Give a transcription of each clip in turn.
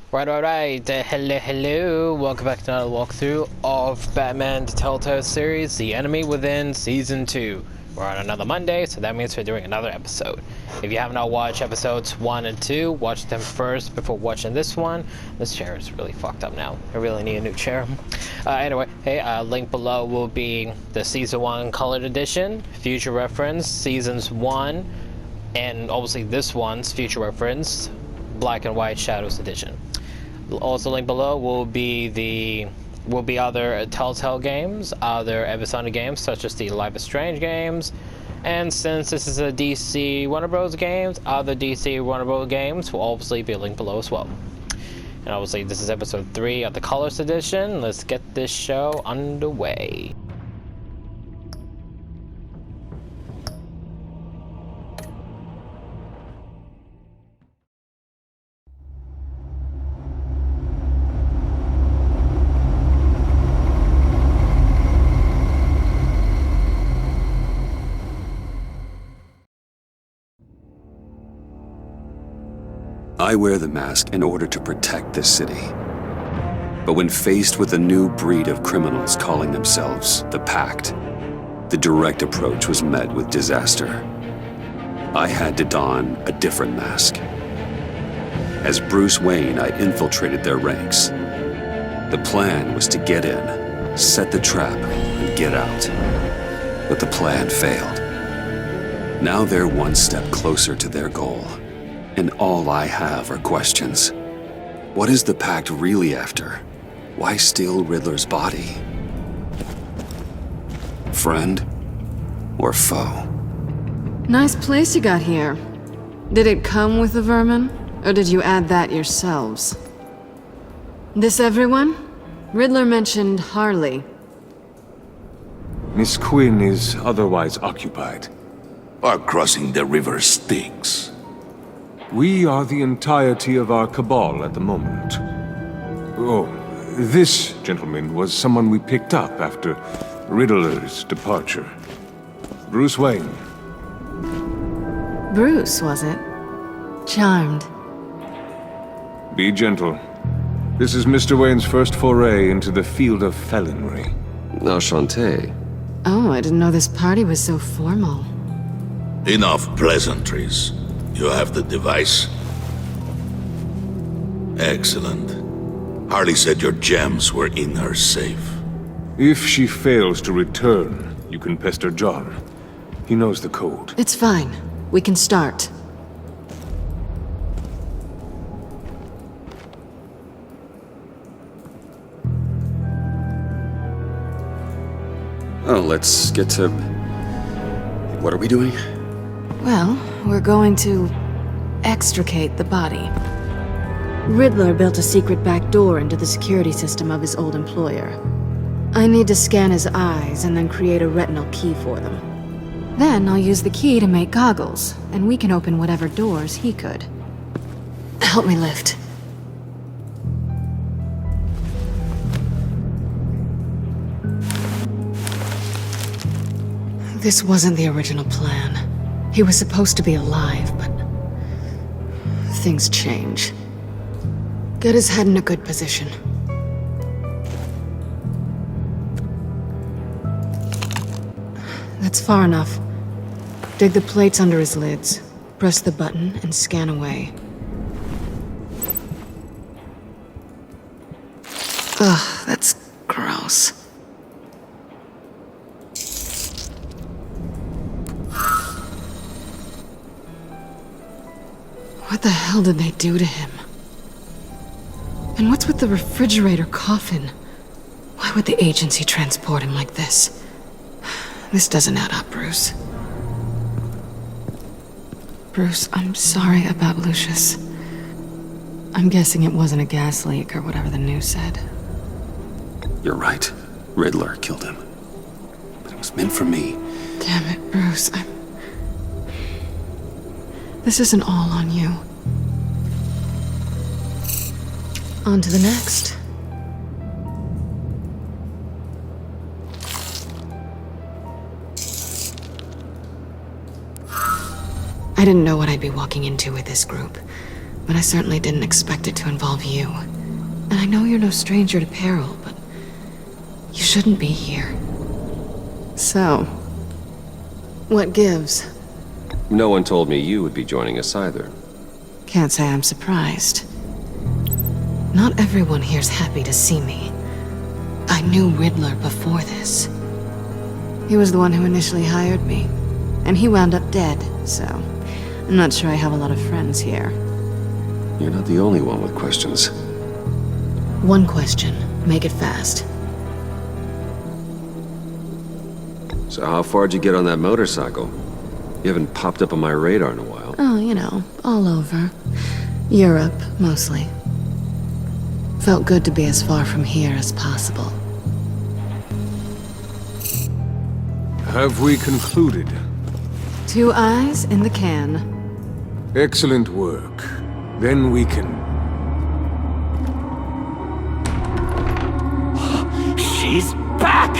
Right. Hello. Welcome back to another walkthrough of Batman the Telltale series, The Enemy Within Season 2. We're on another Monday, so that means we're doing another episode. If you have not watched episodes 1 and 2, watch them first before watching this one. This chair is really fucked up now. I really need a new chair. Anyway, link below will be the Season 1 Colored Edition, Future Reference, Seasons 1, and obviously this one's Future Reference, Black and White Shadows Edition. Also linked below will be other Telltale games, other episodic games such as the Life is Strange games, and since this is a DC Warner Bros. Games, other DC Warner Bros. Games will obviously be linked below as well. And obviously this is episode 3 of the Colors Edition. Let's get this show underway. I wear the mask in order to protect this city. But when faced with a new breed of criminals calling themselves the Pact, the direct approach was met with disaster. I had to don a different mask. As Bruce Wayne, I infiltrated their ranks. The plan was to get in, set the trap, and get out. But the plan failed. Now they're one step closer to their goal. And all I have are questions. What is the Pact really after? Why steal Riddler's body? Friend or foe? Nice place you got here. Did it come with the vermin, or did you add that yourselves? This everyone? Riddler mentioned Harley. Miss Quinn is otherwise occupied. Are crossing the river Styx. We are the entirety of our cabal at the moment. Oh, this gentleman was someone we picked up after Riddler's departure. Bruce Wayne. Bruce, was it? Charmed. Be gentle. This is Mr. Wayne's first foray into the field of felonry. Enchanté. Oh, I didn't know this party was so formal. Enough pleasantries. You have the device? Excellent. Harley said your gems were in her safe. If she fails to return, you can pester John. He knows the code. It's fine. We can start. Oh, let's get to... What are we doing? Well, we're going to extricate the body. Riddler built a secret back door into the security system of his old employer. I need to scan his eyes and then create a retinal key for them. Then I'll use the key to make goggles, and we can open whatever doors he could. Help me lift. This wasn't the original plan. He was supposed to be alive, but things change. Get his head in a good position. That's far enough. Dig the plates under his lids. Press the button and scan away. Ugh, that's gross. What the hell did they do to him? And what's with the refrigerator coffin? Why would the agency transport him like this? This doesn't add up, Bruce. Bruce, I'm sorry about Lucius. I'm guessing it wasn't a gas leak or whatever the news said. You're right. Riddler killed him. But it was meant for me. Damn it, Bruce. This isn't all on you. On to the next. I didn't know what I'd be walking into with this group. but I certainly didn't expect it to involve you. And I know you're no stranger to peril, but you shouldn't be here. So, what gives? No one told me you would be joining us either. Can't say I'm surprised. Not everyone here's happy to see me. I knew Riddler before this. He was the one who initially hired me, and he wound up dead, so I'm not sure I have a lot of friends here. You're not the only one with questions. One question. Make it fast. So how far'd you get on that motorcycle? You haven't popped up on my radar in a while. Oh, you know, all over. Europe, mostly. Felt good to be as far from here as possible. Have we concluded? 2 eyes in the can. Excellent work. Then we can... She's back!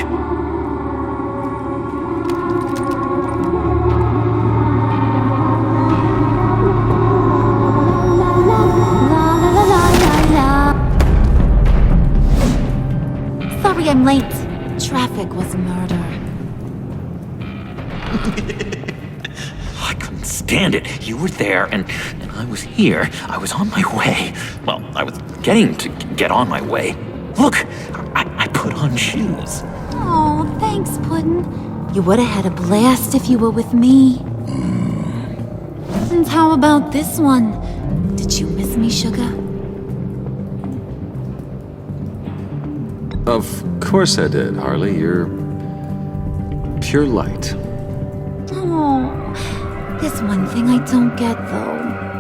Sorry I'm late. Traffic was murder. I couldn't stand it. You were there, and I was here. I was on my way. Well, I was getting to get on my way. Look, I put on shoes. Oh, thanks, Puddin'. You would have had a blast if you were with me. And how about this one? Did you miss me, sugar? Of course I did, Harley. You're... pure light. Oh, there's one thing I don't get, though.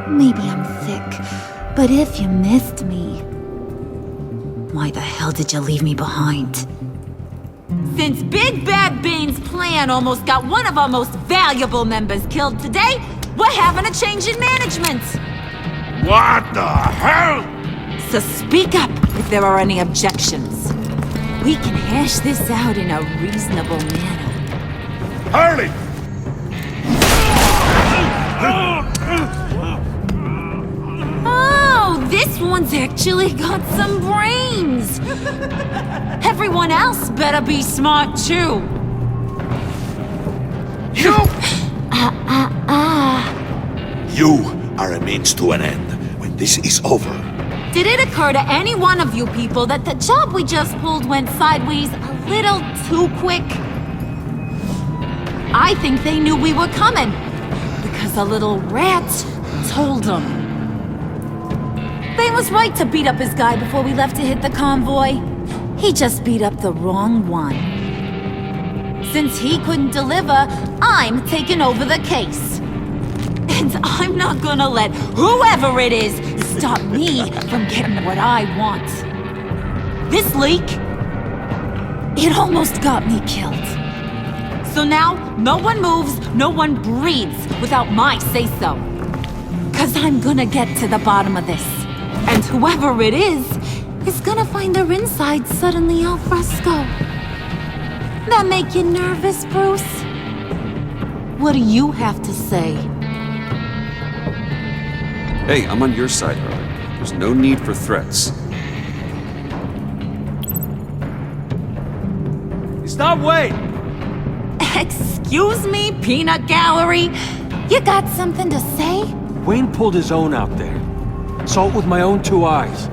Maybe I'm thick, but if you missed me, why the hell did you leave me behind? Since Big Bad Bane's plan almost got one of our most valuable members killed today, we're having a change in management. What the hell? So speak up if there are any objections. We can hash this out in a reasonable manner. Harley! Oh, this one's actually got some brains. Everyone else better be smart too. You! You are a means to an end. When this is over, Did it occur to any one of you people that the job we just pulled went sideways a little too quick? I think they knew we were coming, because a little rat told them. Bane was right to beat up his guy before we left to hit the convoy. He just beat up the wrong one. Since he couldn't deliver, I'm taking over the case. And I'm not gonna let whoever it is stop me from getting what I want. This leak, it almost got me killed. So now, no one moves, no one breathes without my say-so. 'Cause I'm gonna get to the bottom of this. And whoever it is gonna find their insides suddenly al fresco. That make you nervous, Bruce? What do you have to say? Hey, I'm on your side, Harley. There's no need for threats. Stop, wait! Excuse me, Peanut Gallery? You got something to say? Wayne pulled his own out there. Saw it with my own 2 eyes.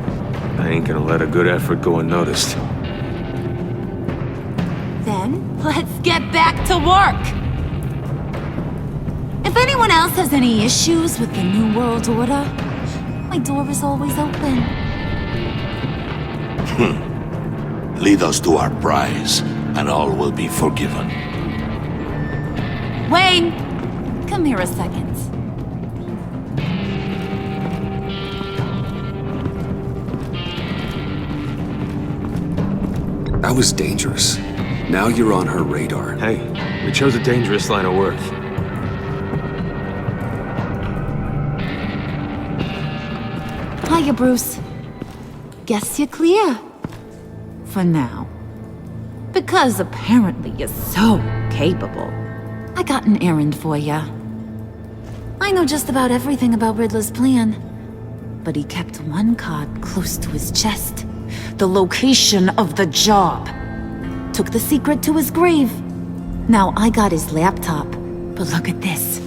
I ain't gonna let a good effort go unnoticed. Then, let's get back to work. If anyone else has any issues with the New World Order, my door is always open. lead us to our prize, and all will be forgiven. Wayne, come here a second. That was dangerous. Now you're on her radar. Hey, we chose a dangerous line of work. Hiya, Bruce. Guess you're clear. For now. Because apparently you're so capable. I got an errand for ya. I know just about everything about Riddler's plan. but he kept one card close to his chest. The location of the job. Took the secret to his grave. Now I got his laptop, but look at this.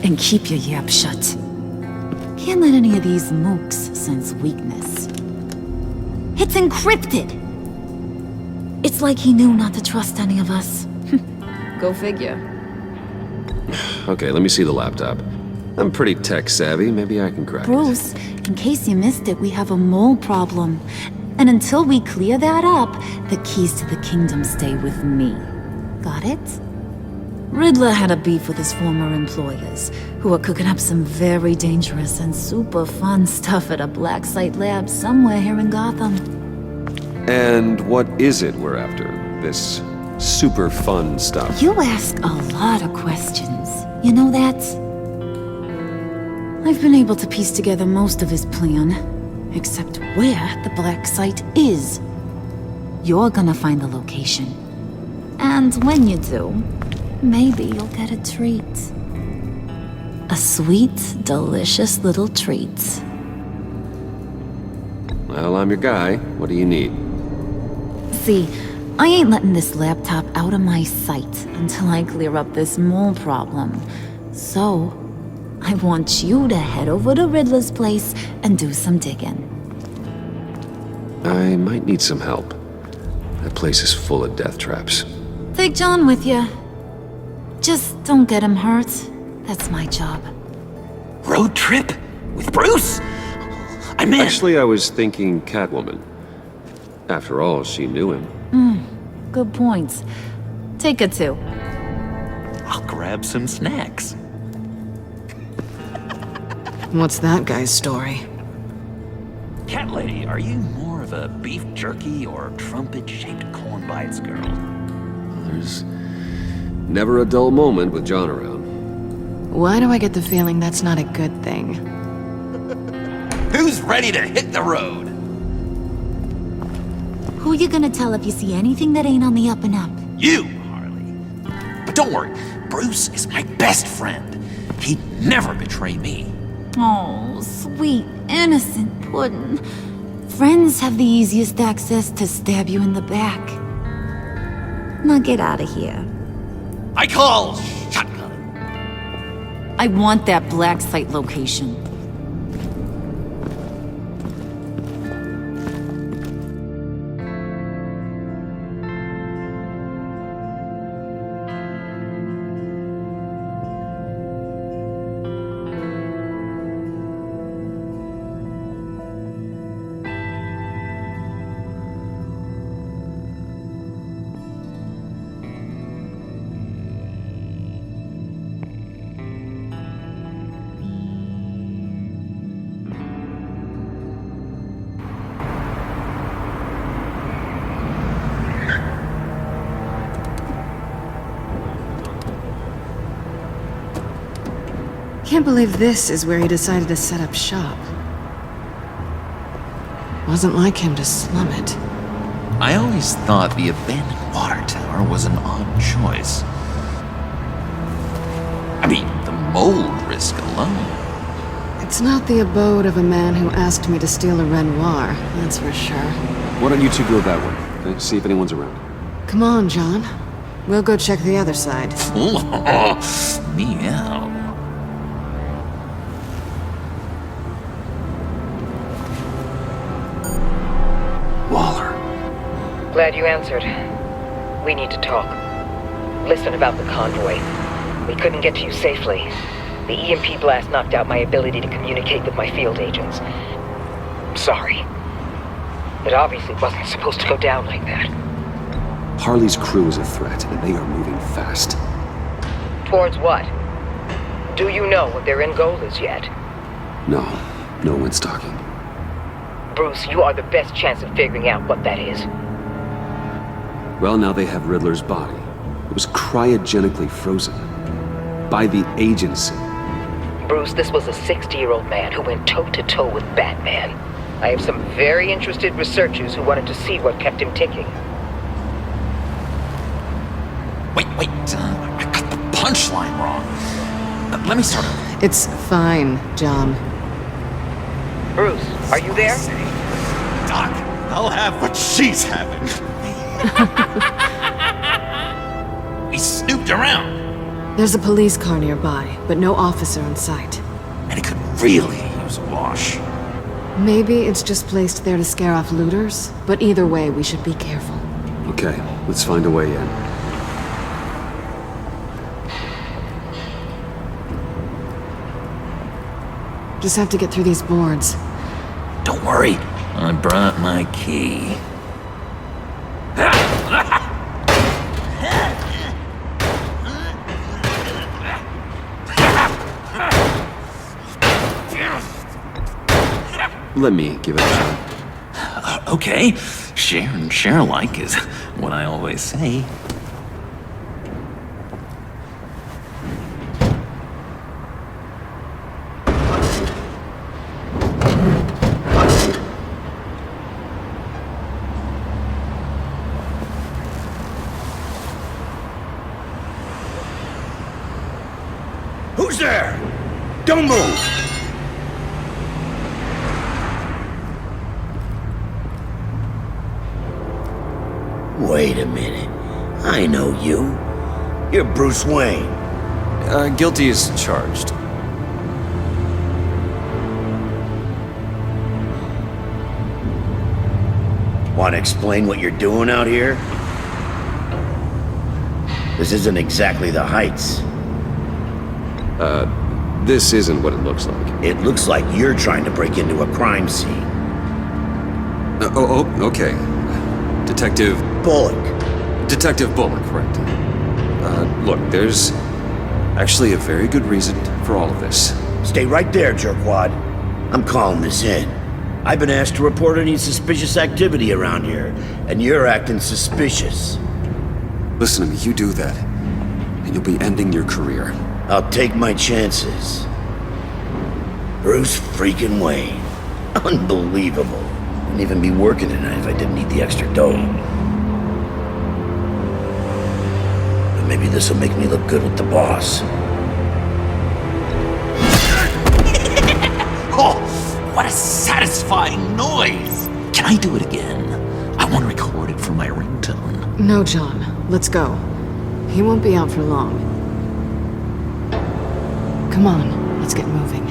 And keep your yap shut. Can't let any of these mooks sense weakness. It's encrypted! It's like he knew not to trust any of us. Go figure. Okay, let me see the laptop. I'm pretty tech savvy. Maybe I can crack it. Bruce, in case you missed it, we have a mole problem. And until we clear that up, the keys to the kingdom stay with me. Got it? Riddler had a beef with his former employers, who are cooking up some very dangerous and super fun stuff at a black site lab somewhere here in Gotham. And what is it we're after? This super fun stuff? You ask a lot of questions. You know that? I've been able to piece together most of his plan, except where the black site is. You're gonna find the location. And when you do, maybe you'll get a treat. A sweet, delicious little treat. Well, I'm your guy. What do you need? See, I ain't letting this laptop out of my sight until I clear up this mole problem. So, I want you to head over to Riddler's place and do some digging. I might need some help. That place is full of death traps. Take John with you. Just don't get him hurt. That's my job. Road trip? With Bruce? I'm in. Actually, I was thinking Catwoman. After all, she knew him. Good points. Take it too. I'll grab some snacks. What's that guy's story? Cat lady, are you more of a beef jerky or trumpet-shaped corn bites girl? There's never a dull moment with John around. Why do I get the feeling that's not a good thing? Who's ready to hit the road? Who you gonna tell if you see anything that ain't on the up and up? You, Harley. But don't worry, Bruce is my best friend. He'd never betray me. Oh, sweet, innocent puddin'. Friends have the easiest access to stab you in the back. Now get out of here. I call shotgun. I want that black site location. Can't believe this is where he decided to set up shop. Wasn't like him to slum it. I always thought the abandoned water tower was an odd choice. I mean, the mold risk alone. It's not the abode of a man who asked me to steal a Renoir, that's for sure. Why don't you two go that way? Okay? See if anyone's around. Come on, John. We'll go check the other side. Meow. Waller. Glad you answered. We need to talk. Listen about the convoy. We couldn't get to you safely. The EMP blast knocked out my ability to communicate with my field agents. I'm sorry. It obviously wasn't supposed to go down like that. Harley's crew is a threat, and they are moving fast. Towards what? Do you know what their end goal is yet? No one's talking. Bruce, you are the best chance of figuring out what that is. Well, now they have Riddler's body. It was cryogenically frozen. By the agency. Bruce, this was a 60-year-old man who went toe-to-toe with Batman. I have some very interested researchers who wanted to see what kept him ticking. Wait, I got the punchline wrong. Let me start over. It's fine, John. Bruce, are you there? Doc, I'll have what she's having. He snooped around, There's a police car nearby, but no officer in sight. and he could really use a wash. Maybe it's just placed there to scare off looters, but either way, we should be careful. Okay, let's find a way in. Just have to get through these boards. Don't worry, I brought my key. Let me give it a shot. Okay, share and share alike is what I always say. Who's there? Don't move! Wait a minute. I know you. You're Bruce Wayne. Guilty as charged. Want to explain what you're doing out here? This isn't exactly the Heights. This isn't what it looks like. It looks like you're trying to break into a crime scene. Okay. Detective Bullock. Detective Bullock, right. Look, there's actually a very good reason for all of this. Stay right there, jerkwad. I'm calling this in. I've been asked to report any suspicious activity around here, and you're acting suspicious. Listen to me, you do that, and you'll be ending your career. I'll take my chances. Bruce freaking Wayne. Unbelievable. Wouldn't even be working tonight if I didn't need the extra dough. But maybe this'll make me look good with the boss. Oh, what a satisfying noise! Can I do it again? I want to record it for my ringtone. No, John. Let's go. He won't be out for long. Come on, let's get moving.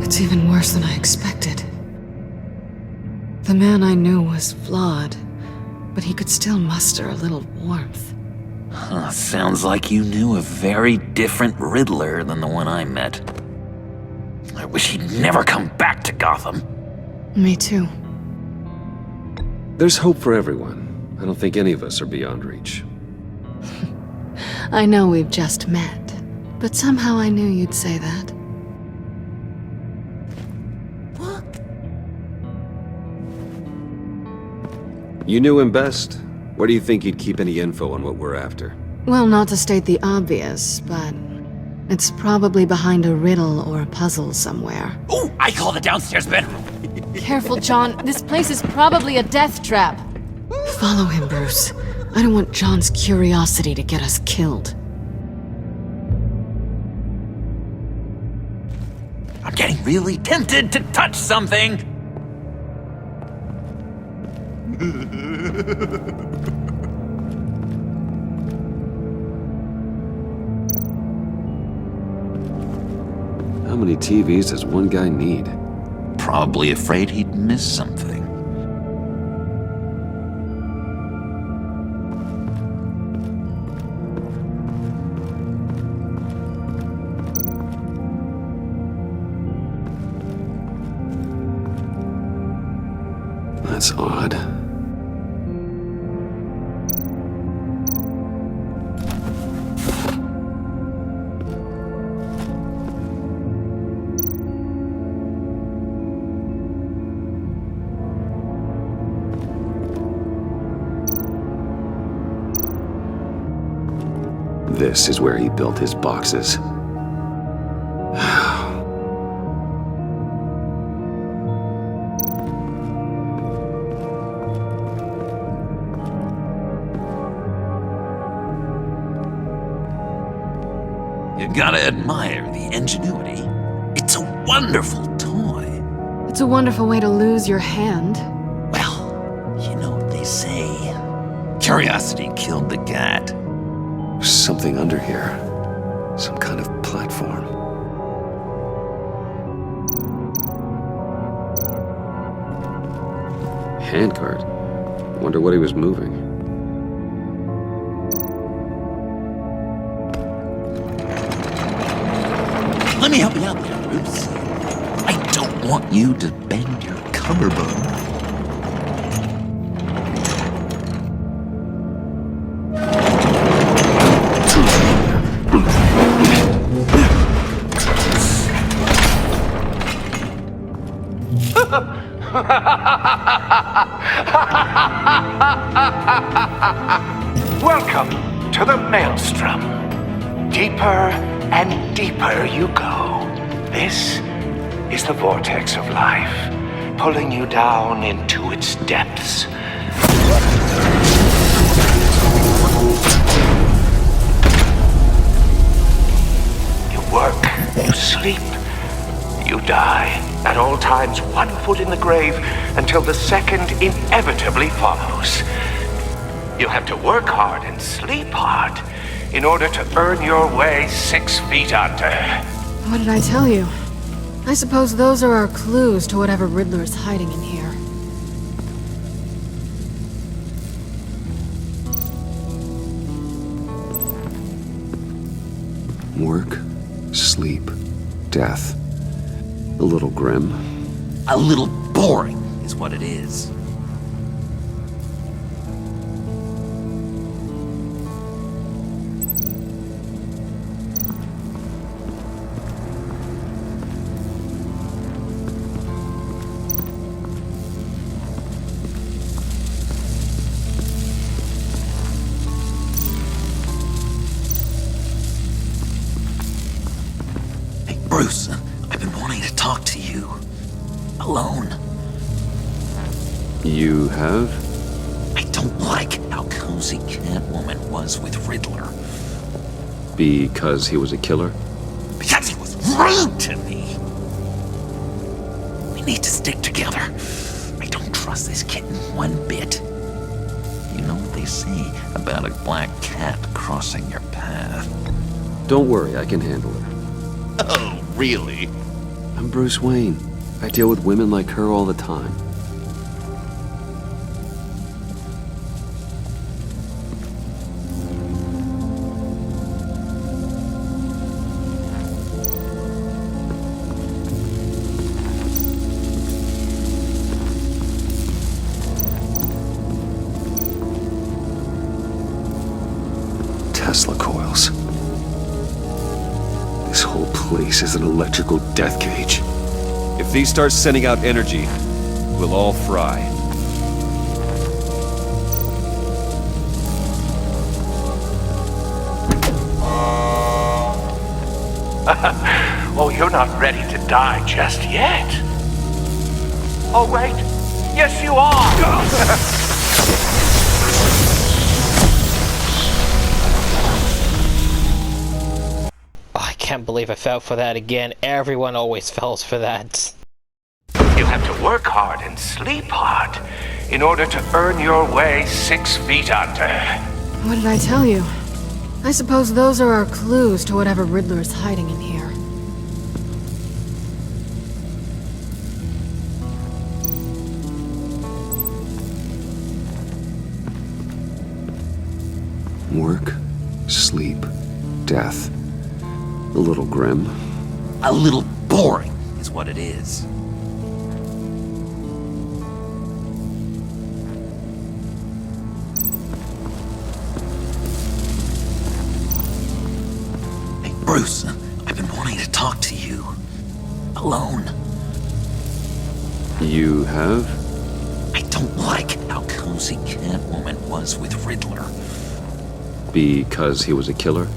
It's even worse than I expected. The man I knew was flawed, but he could still muster a little warmth. Sounds like you knew a very different Riddler than the one I met. I wish he'd never come back to Gotham. Me too. There's hope for everyone. I don't think any of us are beyond reach. I know we've just met, but somehow I knew you'd say that. You knew him best. Where do you think he'd keep any info on what we're after? Well, not to state the obvious, but it's probably behind a riddle or a puzzle somewhere. Oh, I call the downstairs bedroom. Careful, John. This place is probably a death trap. Follow him, Bruce. I don't want John's curiosity to get us killed. I'm getting really tempted to touch something. How many TVs does one guy need? Probably afraid he'd miss something. That's odd. This is where he built his boxes. You gotta admire the ingenuity. It's a wonderful toy. It's a wonderful way to lose your hand. Well, you know what they say. Curiosity killed the cat. There's something under here. Some kind of platform. Handcart. Wonder what he was moving. Let me help you out there, Bruce. I don't want you to bend your collarbone. Welcome to the Maelstrom. Deeper and deeper you go. This is the vortex of life, pulling you down into its depths. You work, you sleep, you die. At all times, 1 foot in the grave until the second inevitably follows. You have to work hard and sleep hard in order to earn your way 6 feet under. What did I tell you? I suppose those are our clues to whatever Riddler is hiding in here. Work, sleep, death. A little grim. A little boring is what it is. Hey, Bruce, I've been wanting to talk to you. Alone. You have? I don't like how cozy Catwoman was with Riddler. Because he was a killer? Because he was rude to me. We need to stick together. I don't trust this kitten one bit. You know what they say about a black cat crossing your path? Don't worry, I can handle her. Oh, really? I'm Bruce Wayne. I deal with women like her all the time. Tesla coils. This whole place is an electrical death cage. If these start sending out energy, we'll all fry. Oh, you're not ready to die just yet. Oh, wait. Yes, you are. I can't believe I fell for that again. Everyone always falls for that. You have to work hard and sleep hard in order to earn your way 6 feet under. What did I tell you? I suppose those are our clues to whatever Riddler is hiding in here. Work, sleep, death. A little grim. A little boring is what it is. Hey, Bruce, I've been wanting to talk to you. Alone. You have? I don't like how cozy Catwoman was with Riddler. Because he was a killer?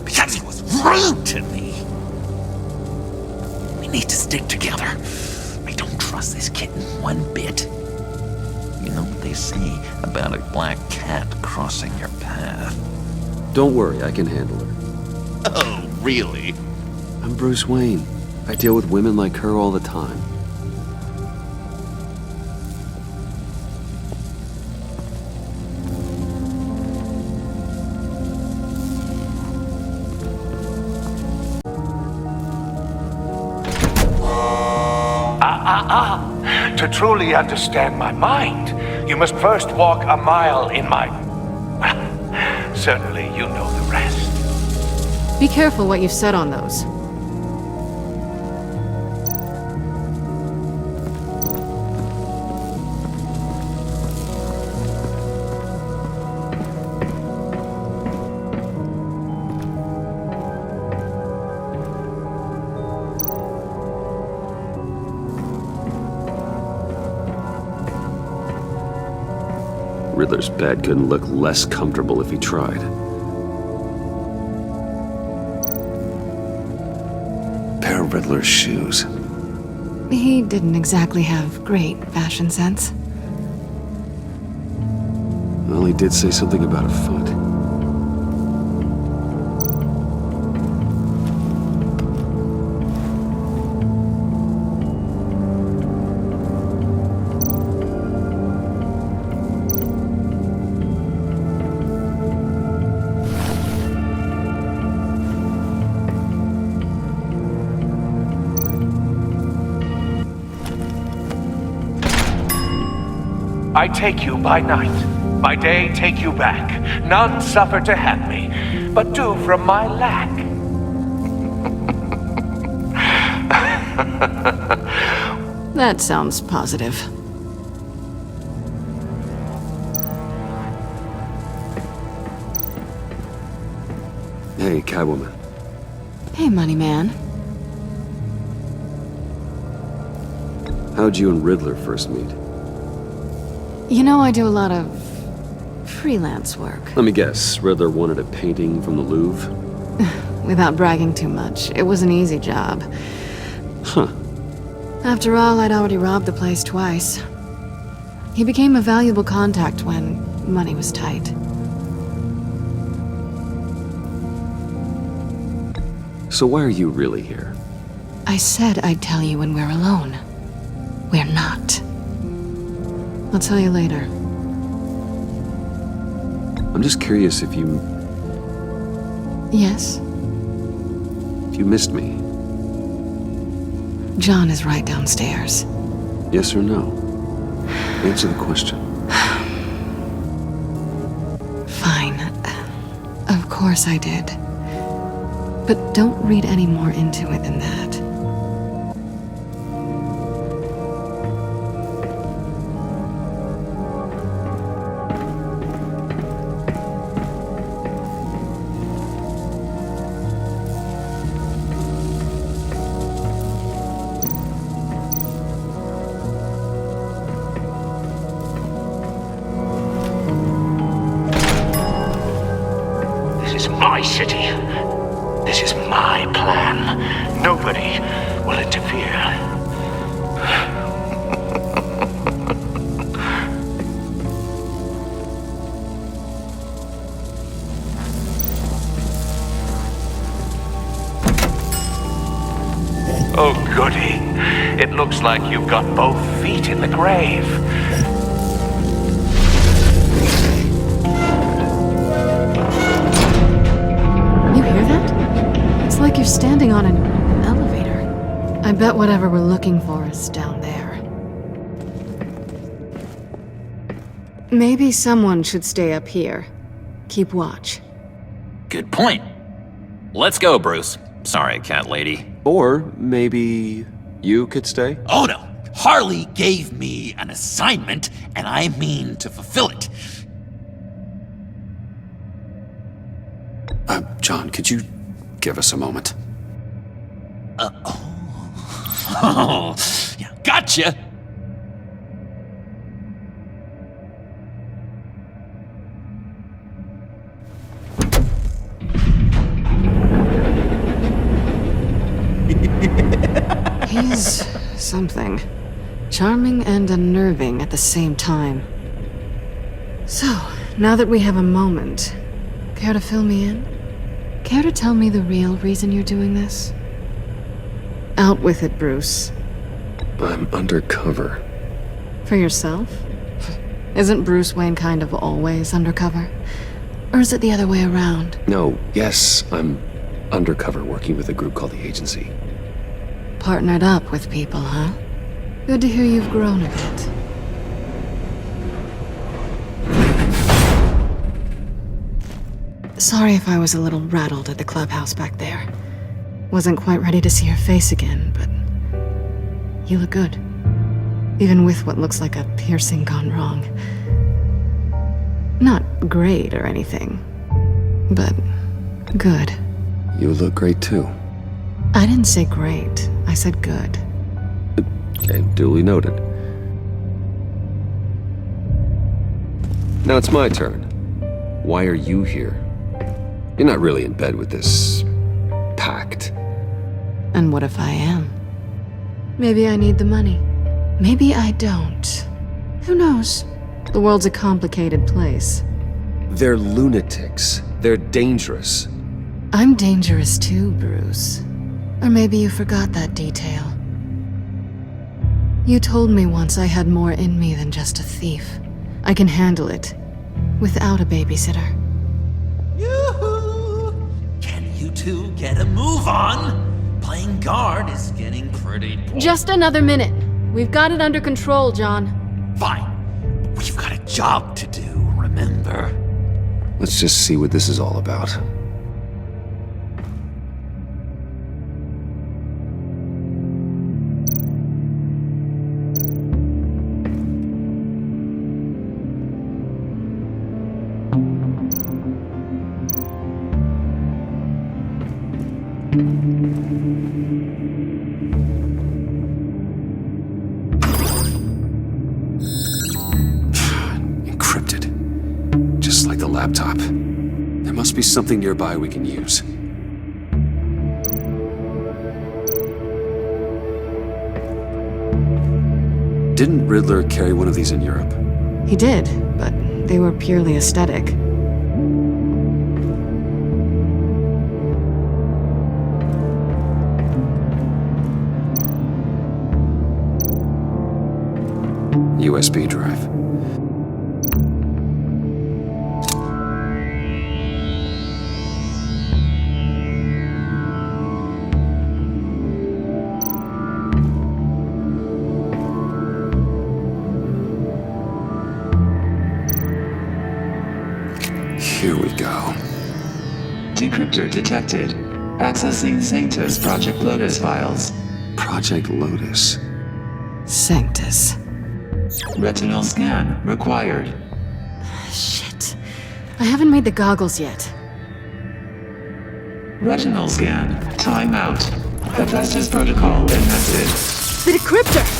Because he was rude to me. We need to stick together. I don't trust this kitten one bit. You know what they say about a black cat crossing your path? Don't worry, I can handle her. Oh, really? I'm Bruce Wayne. I deal with women like her all the time. To truly understand my mind, you must first walk a mile in my... Well, certainly you know the rest. Be careful what you've said on those. Riddler's bed couldn't look less comfortable if he tried. Pair of Riddler's shoes. He didn't exactly have great fashion sense. Well, he did say something about a foot. I take you by night. By day, take you back. None suffer to have me, but do from my lack. That sounds positive. Hey, Catwoman. Hey, Money Man. How'd you and Riddler first meet? You know, I do a lot of freelance work. Let me guess, Riddler wanted a painting from the Louvre? Without bragging too much, it was an easy job. Huh. After all, I'd already robbed the place twice. He became a valuable contact when money was tight. So why are you really here? I said I'd tell you when we're alone. We're not. I'll tell you later. I'm just curious if you... Yes? If you missed me. John is right downstairs. Yes or no? Answer the question. Fine. Of course I did. But don't read any more into it than that. This is my city. This is my plan. Nobody will interfere. Oh, goody. It looks like you've got both feet in the grave. You hear that? It's like you're standing on an elevator. I bet whatever we're looking for is down there. Maybe someone should stay up here. Keep watch. Good point. Let's go, Bruce. Sorry, cat lady. Or maybe you could stay? Oh no! Harley gave me an assignment, and I mean to fulfill it. John, could you give us a moment? Oh, yeah, gotcha! He's something. Charming and unnerving at the same time. So, now that we have a moment, care to fill me in? Care to tell me the real reason you're doing this? Out with it, Bruce. I'm undercover. For yourself? Isn't Bruce Wayne kind of always undercover? Or is it the other way around? No, yes, I'm undercover working with a group called the Agency. Partnered up with people, huh? Good to hear you've grown a bit. Sorry if I was a little rattled at the clubhouse back there. Wasn't quite ready to see your face again, but you look good. Even with what looks like a piercing gone wrong. Not great or anything, but good. You look great too. I didn't say great, I said good. Okay, duly noted. Now it's my turn. Why are you here? You're not really in bed with this pact. And what if I am? Maybe I need the money. Maybe I don't. Who knows? The world's a complicated place. They're lunatics. They're dangerous. I'm dangerous too, Bruce. Or maybe you forgot that detail. You told me once I had more in me than just a thief. I can handle it. Without a babysitter. Yoo-hoo! Can you two get a move on? Playing guard is getting pretty boring. Just another minute. We've got it under control, John. Fine. We've got a job to do, remember? Let's just see what this is all about. Encrypted. Just like the laptop. There must be something nearby we can use. Didn't Riddler carry one of these in Europe? He did, but they were purely aesthetic. USB drive. Here we go. Decryptor detected. Accessing Sanctus Project Lotus files. Project Lotus. Sanctus. Retinal scan required. Shit. I haven't made the goggles yet. Retinal scan. Timeout. Hephaestus protocol enacted. The decryptor!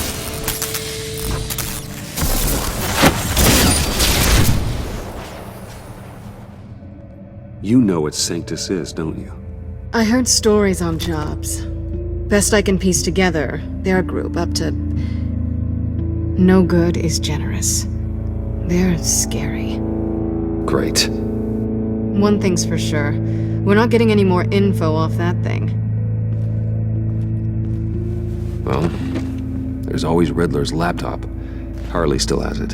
You know what Sanctus is, don't you? I heard stories on jobs. Best I can piece together, their group up to... No good is generous. They're scary. Great. One thing's for sure. We're not getting any more info off that thing. Well, there's always Riddler's laptop. Harley still has it.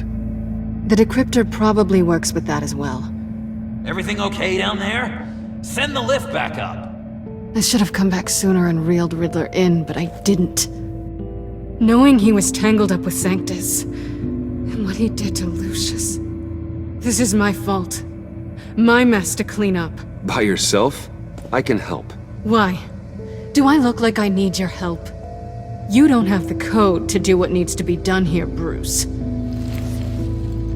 The decryptor probably works with that as well. Everything okay down there? Send the lift back up. I should have come back sooner and reeled Riddler in, but I didn't. Knowing he was tangled up with Sanctus, and what he did to Lucius. This is my fault. My mess to clean up. By yourself? I can help. Why? Do I look like I need your help? You don't have the code to do what needs to be done here, Bruce.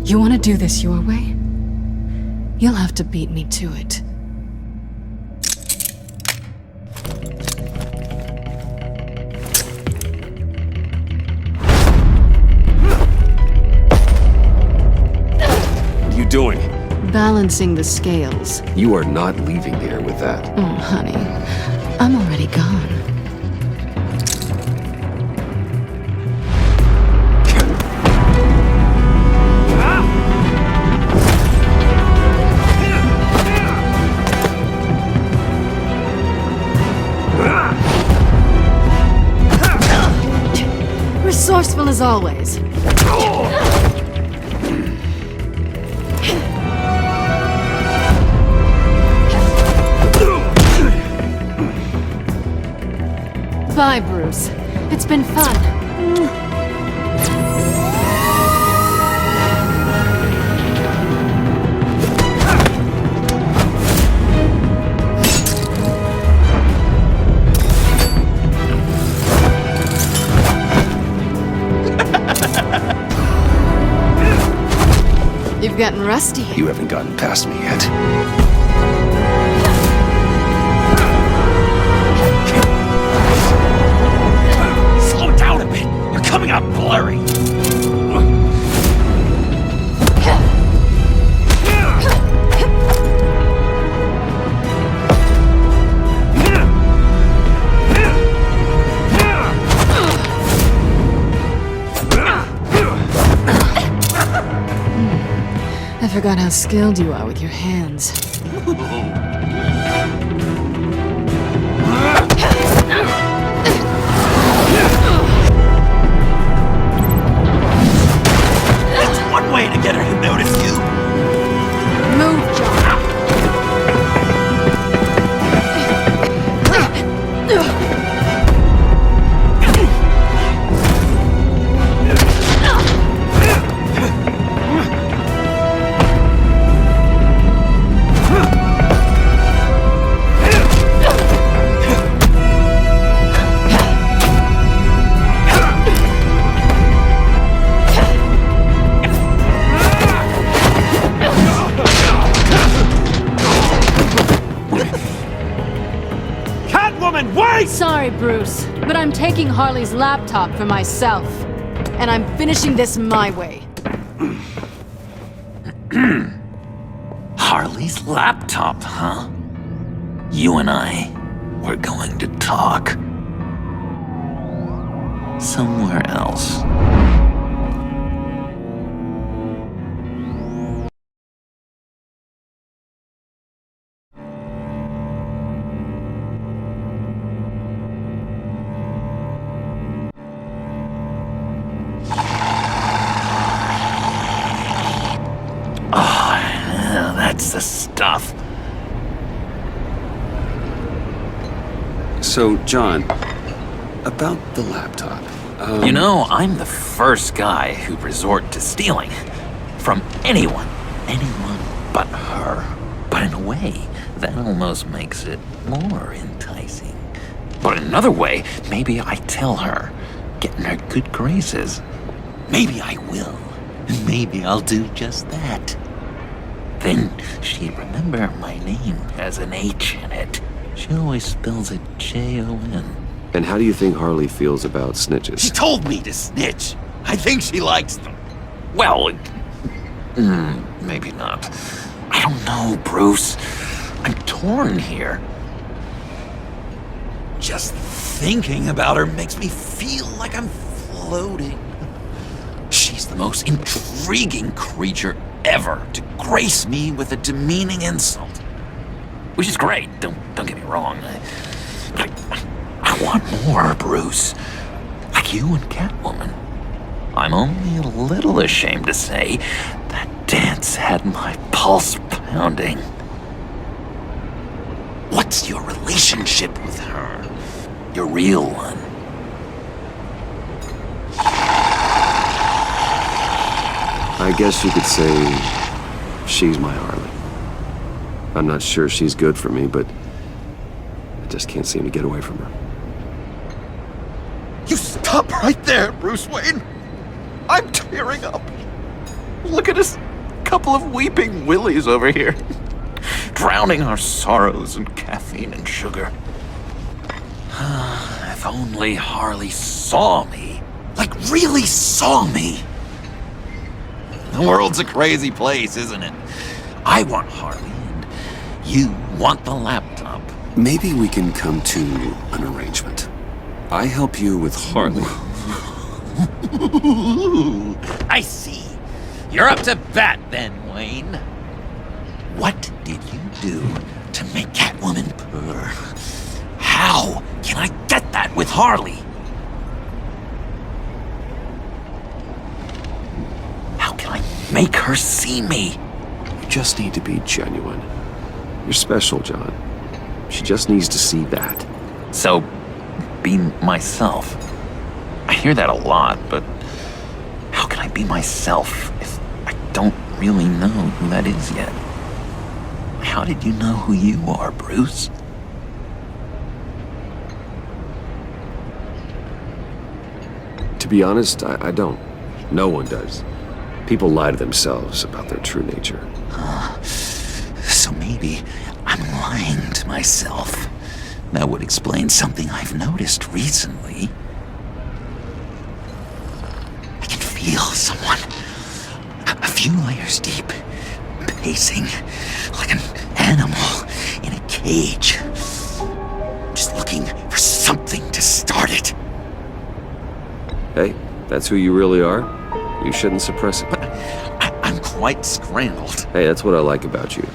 You want to do this your way? You'll have to beat me to it. What are you doing? Balancing the scales. You are not leaving here with that. Oh, honey. I'm already gone. always. Bye, Bruce. It's been fun. You've gotten rusty. You haven't gotten past me yet. Slow down a bit. You're coming out blurry. I forgot how skilled you are with your hands. That's one way to get her to notice you. Move, John. Sorry, Bruce, but I'm taking Harley's laptop for myself. And I'm finishing this my way. Harley's laptop, huh? You and I, we're going to talk. Somewhere else. That's the stuff. So, John, about the laptop. You know, I'm the first guy who'd resort to stealing. From anyone but her. But in a way, that almost makes it more enticing. But in another way, maybe I tell her, get in her good graces. Maybe I will. Maybe I'll do just that. Then she'd remember my name has an H in it. She always spells it Jon. And how do you think Harley feels about snitches? She told me to snitch. I think she likes them. Well, maybe not. I don't know, Bruce. I'm torn here. Just thinking about her makes me feel like I'm floating. She's the most intriguing creature ever to grace me with a demeaning insult. Which is great, don't get me wrong. I want more, Bruce. Like you and Catwoman. I'm only a little ashamed to say that dance had my pulse pounding. What's your relationship with her? Your real one? I guess you could say she's my Harley. I'm not sure she's good for me, but I just can't seem to get away from her. You stop right there, Bruce Wayne. I'm tearing up. Look at us, couple of weeping willies over here. Drowning our sorrows in caffeine and sugar. If only Harley saw me. Like, really saw me. The world's a crazy place, isn't it? I want Harley, and you want the laptop. Maybe we can come to an arrangement. I help you with Harley. I see. You're up to bat then, Wayne. What did you do to make Catwoman purr? How can I get that with Harley? make her see me. You just need to be genuine. You're special, John. She just needs to see that. So, be myself. I hear that a lot, but how can I be myself if I don't really know who that is yet? How did you know who you are, Bruce? To be honest, I don't. No one does. People lie to themselves about their true nature. So maybe I'm lying to myself. That would explain something I've noticed recently. I can feel someone a few layers deep, pacing like an animal in a cage. Just looking for something to start it. Hey, that's who you really are. You shouldn't suppress it. But I'm quite scrambled. Hey, that's what I like about you.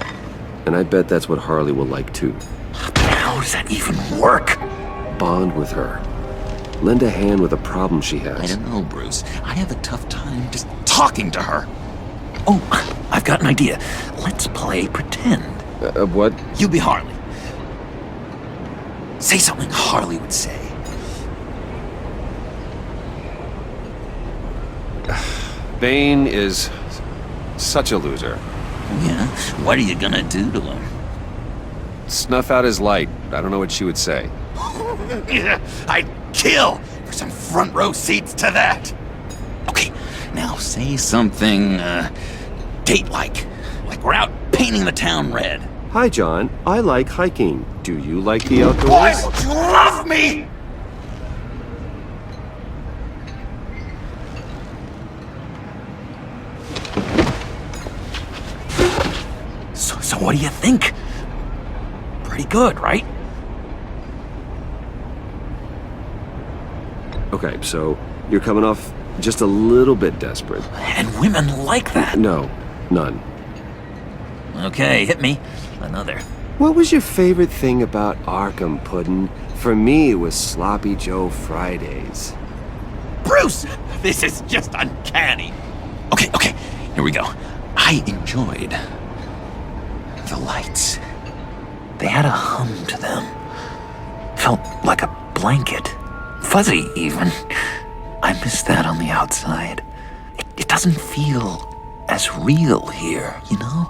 And I bet that's what Harley will like too. But how does that even work? Bond with her. Lend a hand with a problem she has. I don't know, Bruce. I have a tough time just talking to her. Oh, I've got an idea. Let's play pretend. What? You be Harley. Say something Harley would say. Bane is such a loser. Yeah? What are you gonna do to him? Snuff out his light. I don't know what she would say. I'd kill for some front row seats to that. Okay, now say something, date-like. Like we're out painting the town red. Hi, John. I like hiking. Do you like the outdoors? Why don't you love me? So what do you think? Pretty good, right? Okay, so you're coming off just a little bit desperate. And women like that. No, none. Okay, hit me. Another. What was your favorite thing about Arkham, Puddin'? For me, it was Sloppy Joe Fridays. Bruce! This is just uncanny. Okay, here we go. I enjoyed the lights. They had a hum to them. Felt like a blanket. Fuzzy, even. I miss that on the outside. It doesn't feel as real here, you know?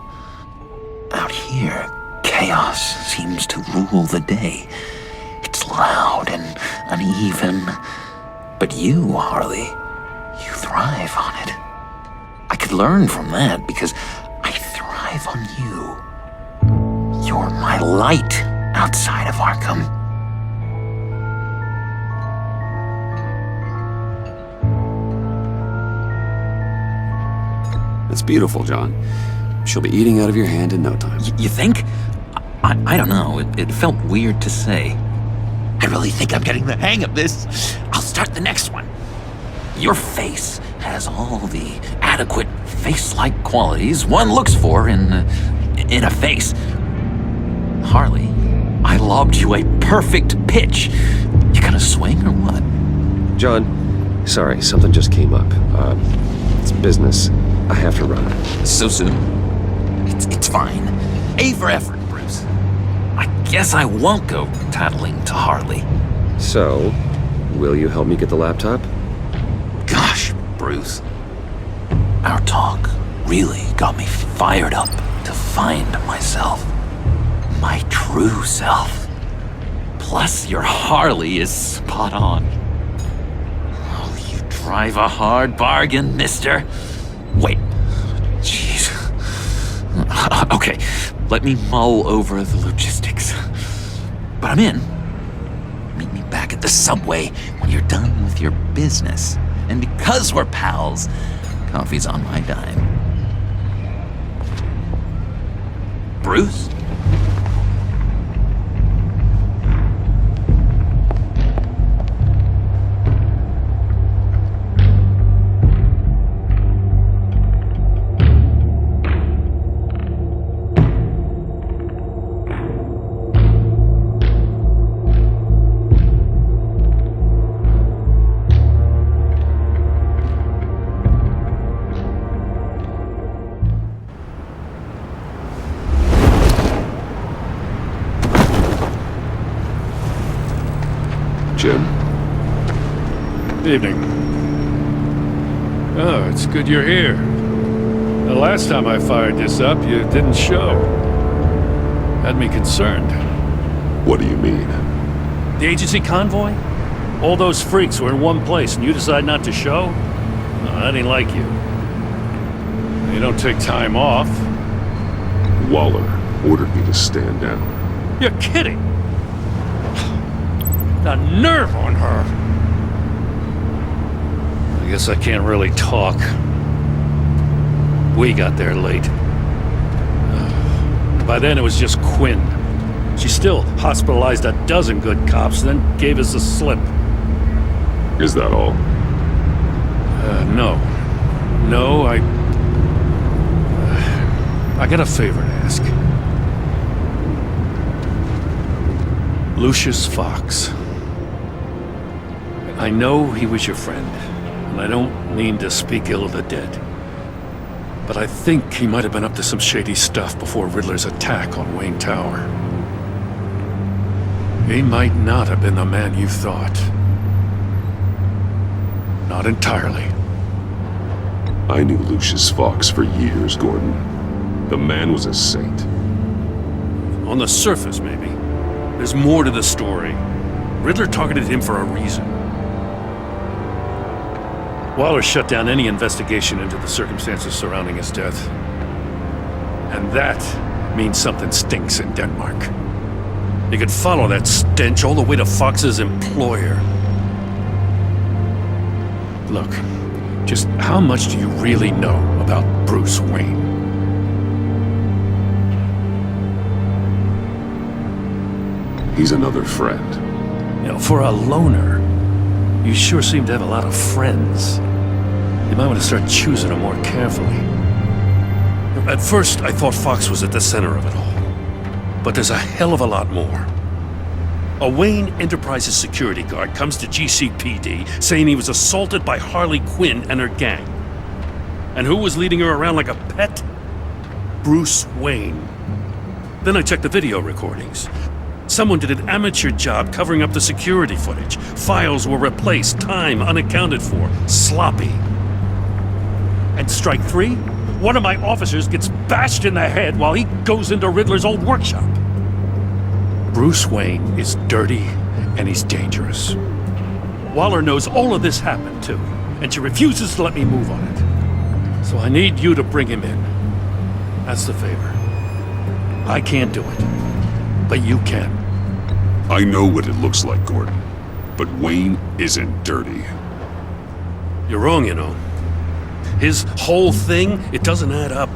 Out here, chaos seems to rule the day. It's loud and uneven. But you, Harley, you thrive on it. I could learn from that because I thrive on you. You're my light outside of Arkham. It's beautiful, John. She'll be eating out of your hand in no time. You think? I don't know. It felt weird to say. I really think I'm getting the hang of this. I'll start the next one. Your face has all the adequate face-like qualities one looks for in a face. Harley, I lobbed you a perfect pitch. You gonna swing or what? John, sorry, something just came up. It's business. I have to run. So soon? It's fine. A for effort, Bruce. I guess I won't go tattling to Harley. So, will you help me get the laptop? Gosh, Bruce. Our talk really got me fired up to find myself. My true self. Plus, your Harley is spot on. Oh, you drive a hard bargain, mister. Wait. Jeez. Okay, let me mull over the logistics. But I'm in. Meet me back at the subway when you're done with your business. And because we're pals, coffee's on my dime. Bruce? Evening. Oh, it's good you're here. The last time I fired this up, you didn't show. Had me concerned. What do you mean? The agency convoy? All those freaks were in one place and you decide not to show? No, that ain't like you. You don't take time off. Waller ordered me to stand down. You're kidding! The nerve on her! I guess I can't really talk. We got there late. By then it was just Quinn. She still hospitalized a dozen good cops, then gave us the slip. Is that all? No. No, I got a favor to ask. Lucius Fox. I know he was your friend, and I don't mean to speak ill of the dead. But I think he might have been up to some shady stuff before Riddler's attack on Wayne Tower. He might not have been the man you thought. Not entirely. I knew Lucius Fox for years, Gordon. The man was a saint. On the surface, maybe. There's more to the story. Riddler targeted him for a reason. Waller shut down any investigation into the circumstances surrounding his death. And that means something stinks in Denmark. You could follow that stench all the way to Fox's employer. Look, just how much do you really know about Bruce Wayne? He's another friend. You know, for a loner, you sure seem to have a lot of friends. You might want to start choosing them more carefully. At first, I thought Fox was at the center of it all. But there's a hell of a lot more. A Wayne Enterprises security guard comes to GCPD saying he was assaulted by Harley Quinn and her gang. And who was leading her around like a pet? Bruce Wayne. Then I checked the video recordings. Someone did an amateur job covering up the security footage. Files were replaced, time unaccounted for, sloppy. And strike three? One of my officers gets bashed in the head while he goes into Riddler's old workshop. Bruce Wayne is dirty and he's dangerous. Waller knows all of this happened too, and she refuses to let me move on it. So I need you to bring him in. That's the favor. I can't do it, but you can. I know what it looks like, Gordon. But Wayne isn't dirty. You're wrong, you know. His whole thing, it doesn't add up.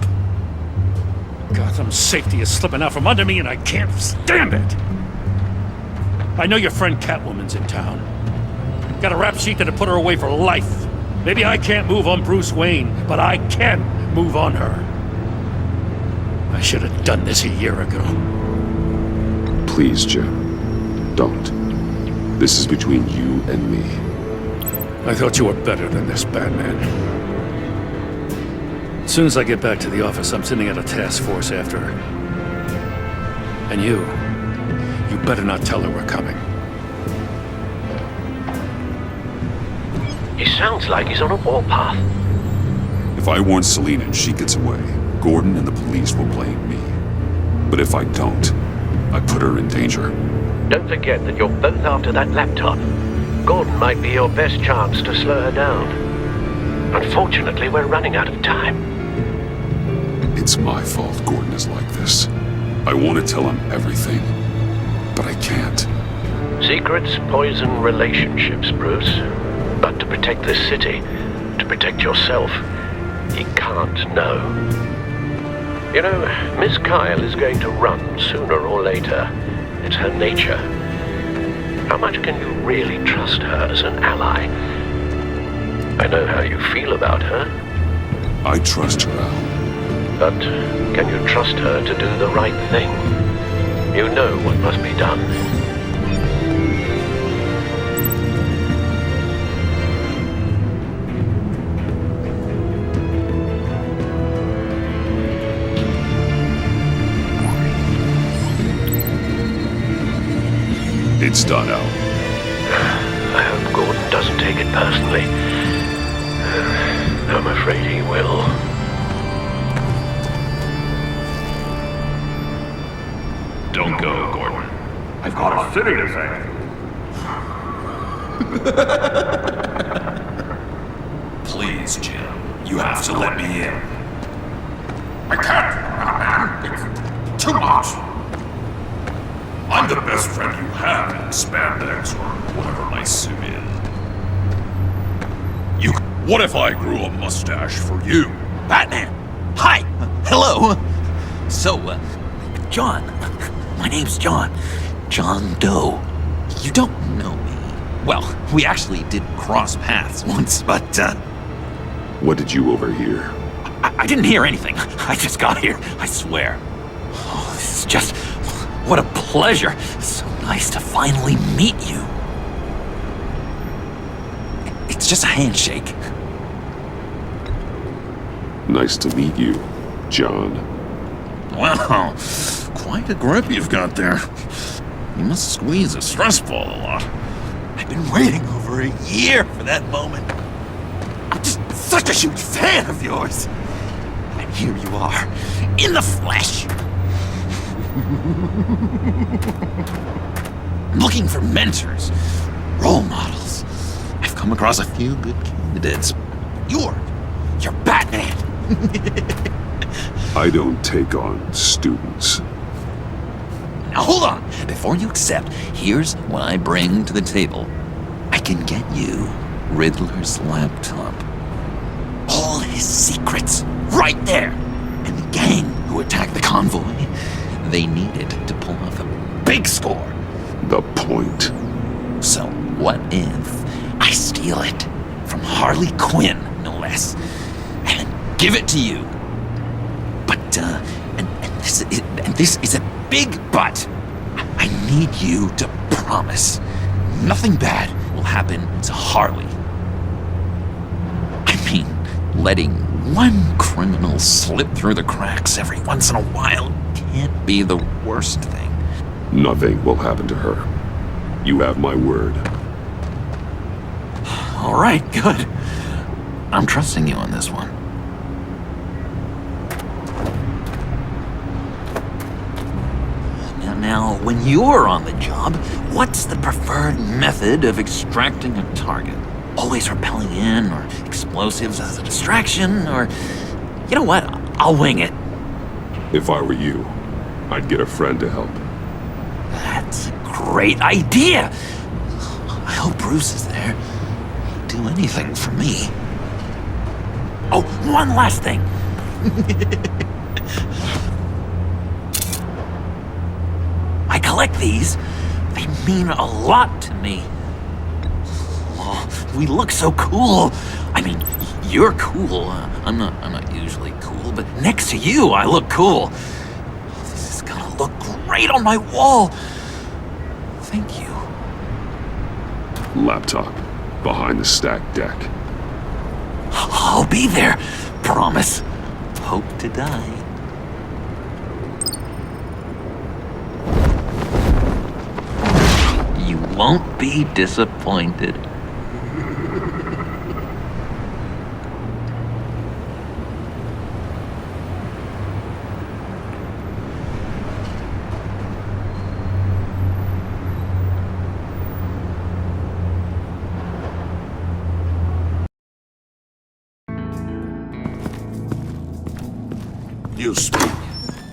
Gotham safety is slipping out from under me and I can't stand it! I know your friend Catwoman's in town. Got a rap sheet that'd put her away for life. Maybe I can't move on Bruce Wayne, but I can move on her. I should have done this a year ago. Please, Jim. Don't. This is between you and me. I thought you were better than this, Batman. As soon as I get back to the office, I'm sending out a task force after her. And you better not tell her we're coming. He sounds like he's on a warpath. If I warn Selina and she gets away, Gordon and the police will blame me. But if I don't, I put her in danger. Don't forget that you're both after that laptop. Gordon might be your best chance to slow her down. Unfortunately, we're running out of time. It's my fault Gordon is like this. I want to tell him everything, but I can't. Secrets poison relationships, Bruce. But to protect this city, to protect yourself, he can't know. You know, Miss Kyle is going to run sooner or later. It's her nature. How much can you really trust her as an ally? I know how you feel about her. I trust her, Al. But can you trust her to do the right thing? You know what must be done. It's done, Al. I hope Gordon doesn't take take it personally. I'm afraid he will. Don't go, Gordon. I've got a city to save. Please, Jim. You have to let me in. I can't, man. It's too much. I'm the best friend you have in spandex or whatever my suit is. What if I grew a mustache for you? Batman! Hi! Hello! So, John. My name's John. John Doe. You don't know me. Well, we actually did cross paths once, but, What did you overhear? I didn't hear anything. I just got here, I swear. Oh, this is just... What a pleasure. So nice to finally meet you. It's just a handshake. Nice to meet you, John. Wow, quite a grip you've got there. You must squeeze a stress ball a lot. I've been waiting over a year for that moment. I'm just such a huge fan of yours. And here you are, in the flesh. I'm looking for mentors, role models. I've come across a few good candidates. You're Batman. I don't take on students. Now hold on. Before you accept, here's what I bring to the table. I can get you Riddler's laptop. All his secrets, right there. And the gang who attacked the convoy, they needed to pull off a big score. The point. So what if I steal it from Harley Quinn, no less, and give it to you? But, and this is a big but. I need you to promise nothing bad will happen to Harley. I mean, letting one criminal slip through the cracks every once in a while can't be the worst thing. Nothing will happen to her. You have my word. All right, good. I'm trusting you on this one. Now, when you're on the job, what's the preferred method of extracting a target? Always rappelling in, or explosives as a distraction, or... You know what? I'll wing it. If I were you, I'd get a friend to help. That's a great idea! I hope Bruce is there. He'd do anything for me. Oh, one last thing. I collect these. They mean a lot to me. Oh, we look so cool. I mean, you're cool. I'm not usually cool, but next to you, I look cool. This is gonna look great on my wall. Thank you. Laptop. Behind the stacked deck. I'll be there. Promise. Hope to die. You won't be disappointed. You speak,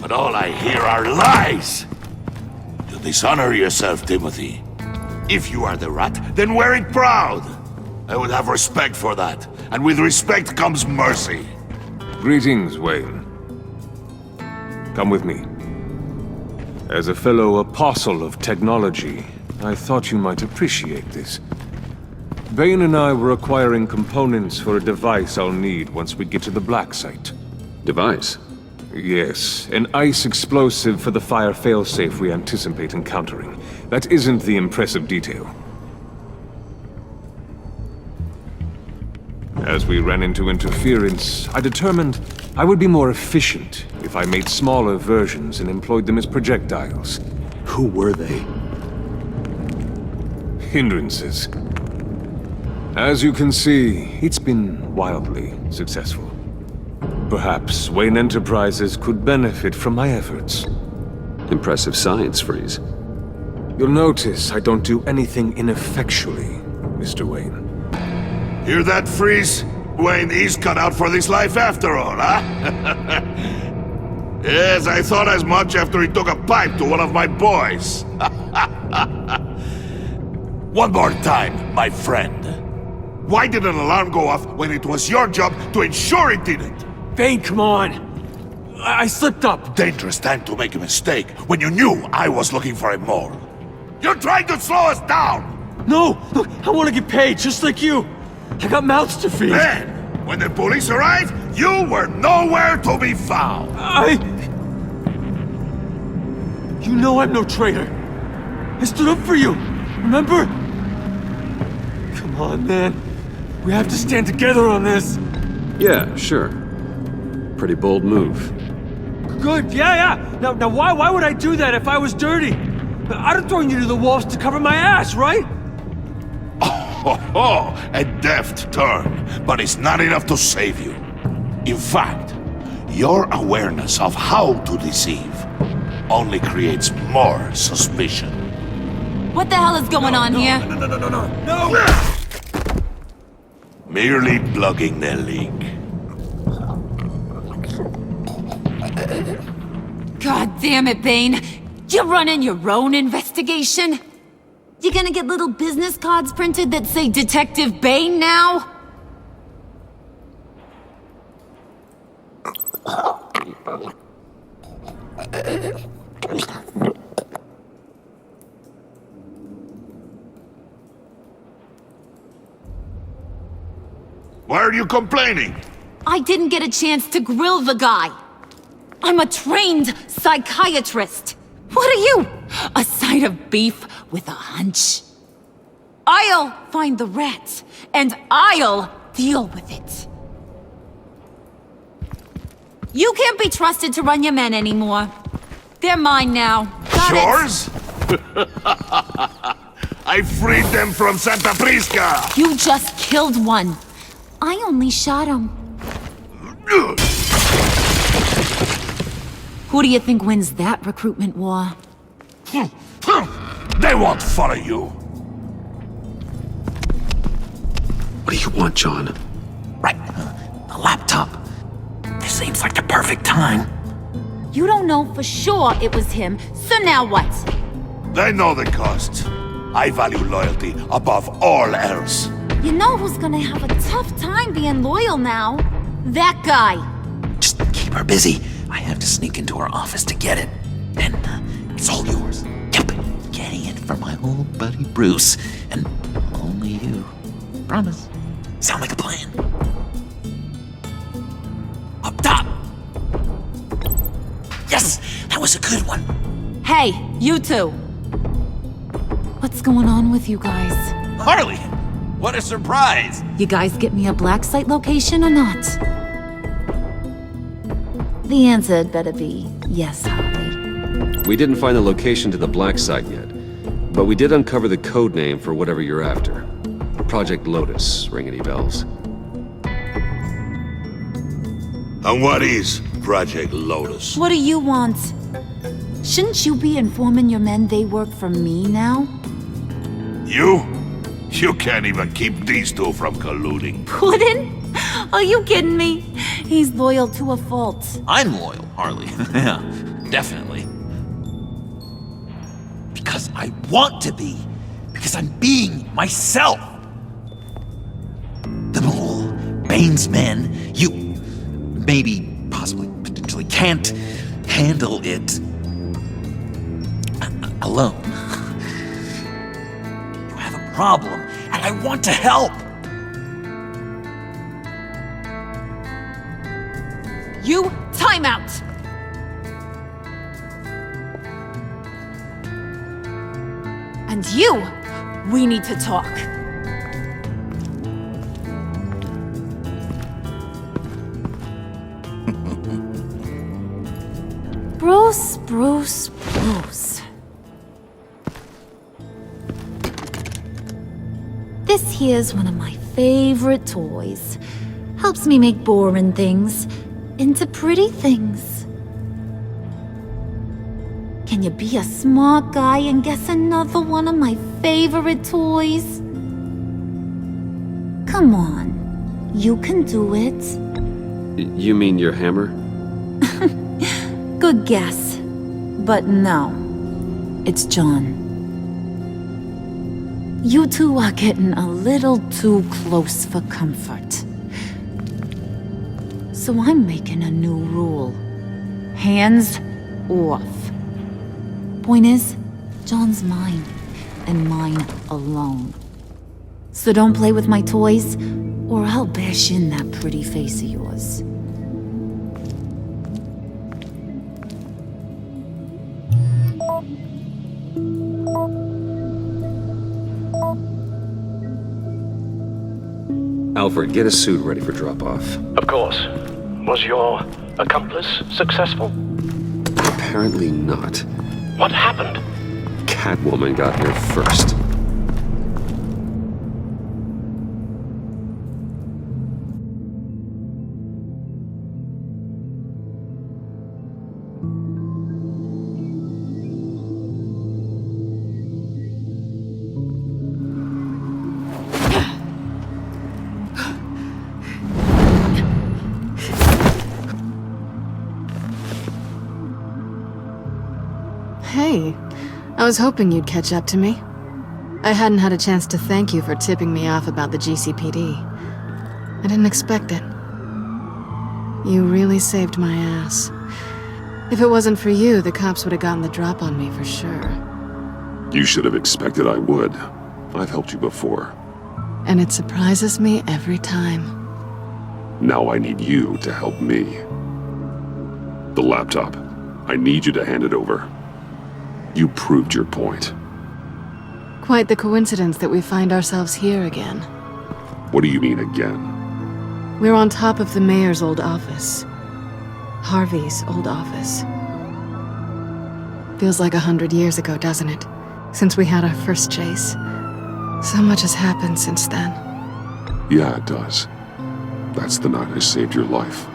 but all I hear are lies! You dishonor yourself, Timothy. If you are the rat, then wear it proud! I would have respect for that, and with respect comes mercy. Greetings, Wayne. Come with me. As a fellow apostle of technology, I thought you might appreciate this. Bane and I were acquiring components for a device I'll need once we get to the Black Site. Device? Yes, an ice explosive for the fire failsafe we anticipate encountering. That isn't the impressive detail. As we ran into interference, I determined I would be more efficient if I made smaller versions and employed them as projectiles. Who were they? Hindrances. As you can see, it's been wildly successful. Perhaps Wayne Enterprises could benefit from my efforts. Impressive science, Freeze. You'll notice I don't do anything ineffectually, Mr. Wayne. Hear that, Freeze? Wayne is cut out for this life after all, huh? Yes, I thought as much after he took a pipe to one of my boys. One more time, my friend. Why did an alarm go off when it was your job to ensure it didn't? Bane, come on! I slipped up! Dangerous time to make a mistake when you knew I was looking for a mole. You're trying to slow us down! No! Look, I want to get paid, just like you! I got mouths to feed! Then, when the police arrived, you were nowhere to be found! You know I'm no traitor! I stood up for you! Remember? Come on, man. We have to stand together on this! Yeah, sure. Pretty bold move. Good, yeah. Now why would I do that if I was dirty? I'd have thrown you to the wolves to cover my ass, right? Oh, a deft turn, but it's not enough to save you. In fact, your awareness of how to deceive only creates more suspicion. What the hell is going on here? No! Merely plugging the leak. God damn it, Bane. You're running your own investigation? You gonna get little business cards printed that say Detective Bane now? Why are you complaining? I didn't get a chance to grill the guy. I'm a trained psychiatrist. What are you? A side of beef with a hunch? I'll find the rat, and I'll deal with it. You can't be trusted to run your men anymore. They're mine now. Got Yours? I freed them from Santa Prisca! You just killed one. I only shot him. Who do you think wins that recruitment war? They won't follow you. What do you want, John? Right, the laptop. This seems like the perfect time. You don't know for sure it was him, so now what? They know the cost. I value loyalty above all else. You know who's gonna have a tough time being loyal now? That guy. Just keep her busy. I have to sneak into her office to get it. And it's all yours. Yep, getting it for my old buddy Bruce. And only you. Promise. Sound like a plan? Up top! Yes! That was a good one! Hey, you two. What's going on with you guys? Harley! What a surprise! You guys get me a black site location or not? The answer had better be yes, Harley. We didn't find the location to the black site yet, but we did uncover the code name for whatever you're after. Project Lotus. Ring any bells? And what is Project Lotus? What do you want? Shouldn't you be informing your men they work for me now? You? You can't even keep these two from colluding. Puddin'? Are you kidding me? He's loyal to a fault. I'm loyal, Harley. Yeah, definitely. Because I want to be. Because I'm being myself. The Mole, Bane's men, you maybe, possibly, potentially can't handle it alone. You have a problem, and I want to help. You, time out! And you, we need to talk. Bruce. This here's one of my favorite toys. Helps me make boring things into pretty things. Can you be a smart guy and guess another one of my favorite toys? Come on, you can do it. You mean your hammer? Good guess. But no, it's John. You two are getting a little too close for comfort. So I'm making a new rule. Hands off. Point is, John's mine, and mine alone. So don't play with my toys, or I'll bash in that pretty face of yours. Alfred, get a suit ready for drop-off. Of course. Was your accomplice successful? Apparently not. What happened? Catwoman got here first. Hey, I was hoping you'd catch up to me. I hadn't had a chance to thank you for tipping me off about the GCPD. I didn't expect it. You really saved my ass. If it wasn't for you, the cops would have gotten the drop on me for sure. You should have expected I would. I've helped you before. And it surprises me every time. Now I need you to help me. The laptop. I need you to hand it over. You proved your point. Quite the coincidence that we find ourselves here again. What do you mean again? We're on top of the mayor's old office. Harvey's old office. Feels like 100 years ago, doesn't it? Since we had our first chase. So much has happened since then. Yeah, it does. That's the night I saved your life.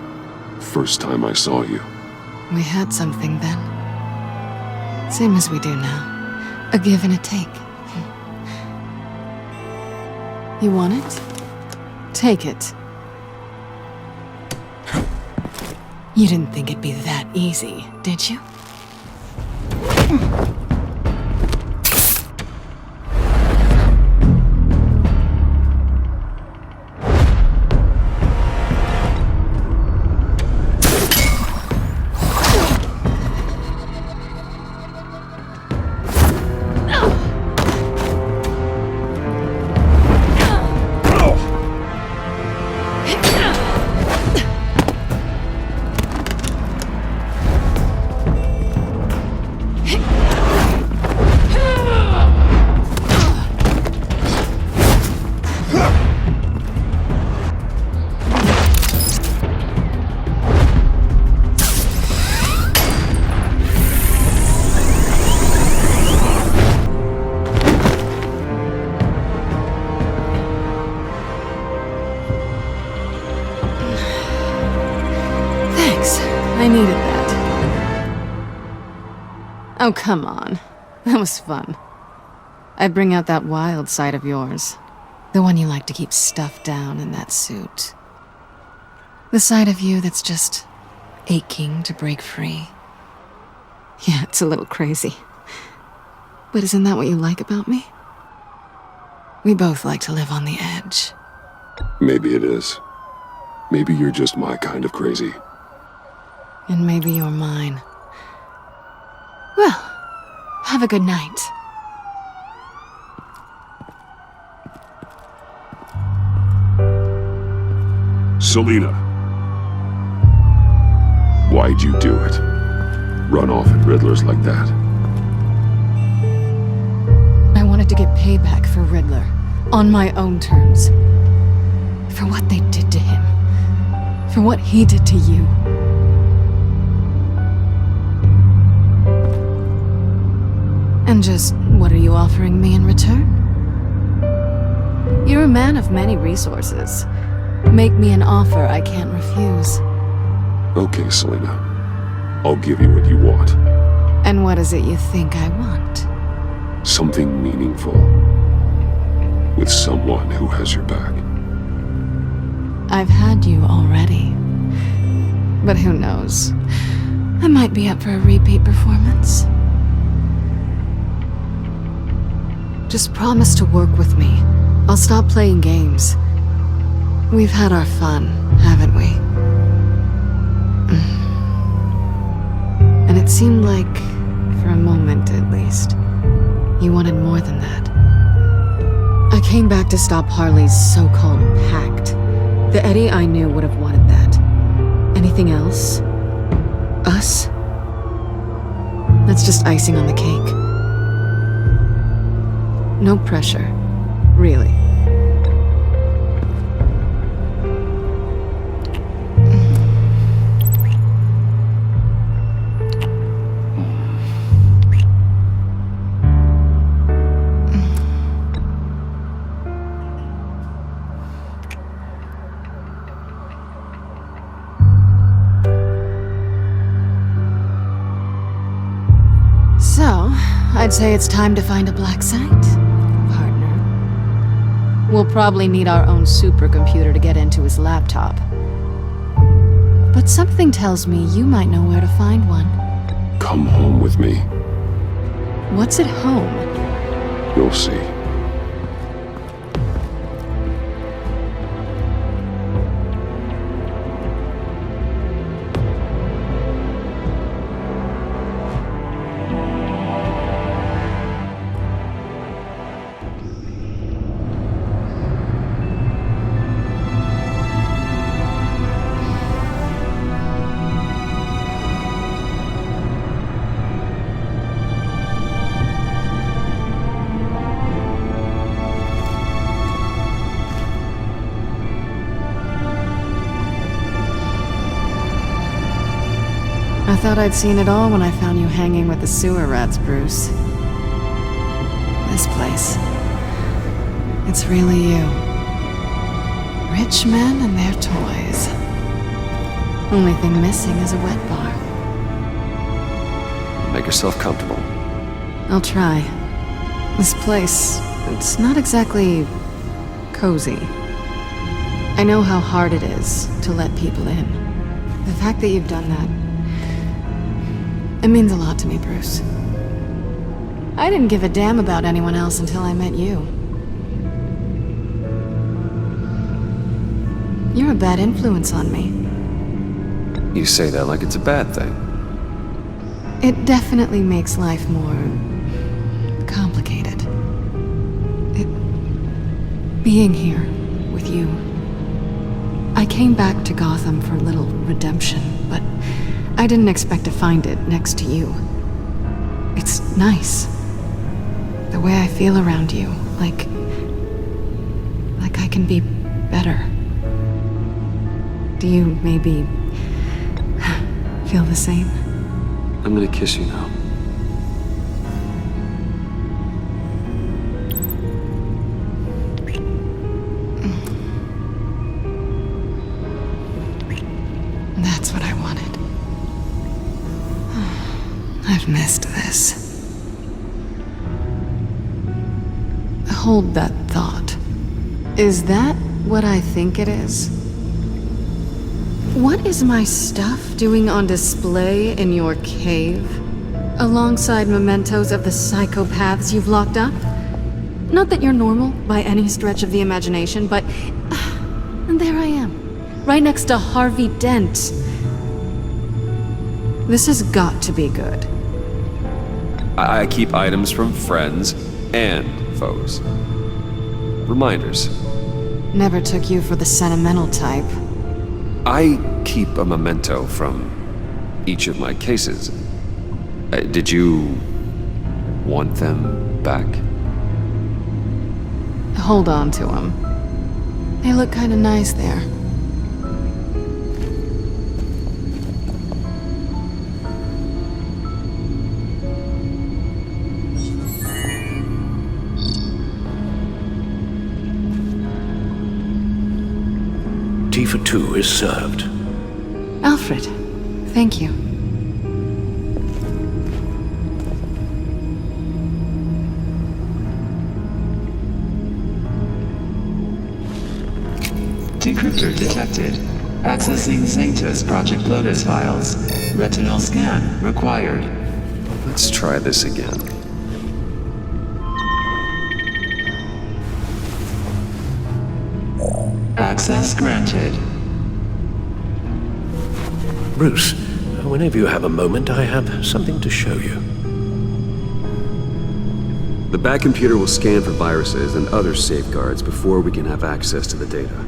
First time I saw you. We had something then. Same as we do now. A give and a take. You want it? Take it. You didn't think it'd be that easy, did you? I needed that. Oh, come on. That was fun. I bring out that wild side of yours. The one you like to keep stuffed down in that suit. The side of you that's just aching to break free. Yeah, it's a little crazy. But isn't that what you like about me? We both like to live on the edge. Maybe it is. Maybe you're just my kind of crazy. And maybe you're mine. Well, have a good night. Selina. Why'd you do it? Run off at Riddler's like that? I wanted to get payback for Riddler. On my own terms. For what they did to him. For what he did to you. And just, what are you offering me in return? You're a man of many resources. Make me an offer I can't refuse. Okay, Selena. I'll give you what you want. And what is it you think I want? Something meaningful. With someone who has your back. I've had you already. But who knows? I might be up for a repeat performance. Just promise to work with me. I'll stop playing games. We've had our fun, haven't we? And it seemed like, for a moment at least, you wanted more than that. I came back to stop Harley's so-called pact. The Eddie I knew would have wanted that. Anything else? Us? That's just icing on the cake. No pressure, really. So, I'd say it's time to find a black site, partner. We'll probably need our own supercomputer to get into his laptop. But something tells me you might know where to find one. Come home with me. What's at home? You'll see. I thought I'd seen it all when I found you hanging with the sewer rats, Bruce. This place. It's really you. Rich men and their toys. Only thing missing is a wet bar. Make yourself comfortable. I'll try. This place, it's not exactly cozy. I know how hard it is to let people in. The fact that you've done that, it means a lot to me, Bruce. I didn't give a damn about anyone else until I met you. You're a bad influence on me. You say that like it's a bad thing. It definitely makes life more complicated. Being here with you. I came back to Gotham for a little redemption, but I didn't expect to find it next to you. It's nice. The way I feel around you, like I can be better. Do you maybe feel the same? I'm gonna kiss you now. That's what I wanted. I've missed this. Hold that thought. Is that what I think it is? What is my stuff doing on display in your cave? Alongside mementos of the psychopaths you've locked up? Not that you're normal by any stretch of the imagination, but... and there I am. Right next to Harvey Dent. This has got to be good. I keep items from friends and foes. Reminders. Never took you for the sentimental type. I keep a memento from each of my cases. Did you want them back? Hold on to them. They look kind of nice there. too is served. Alfred, thank you. Decryptor detected. Accessing Sanctus Project Lotus files. Retinal scan required. Let's try this again. Access granted. Bruce, whenever you have a moment, I have something to show you. The back computer will scan for viruses and other safeguards before we can have access to the data.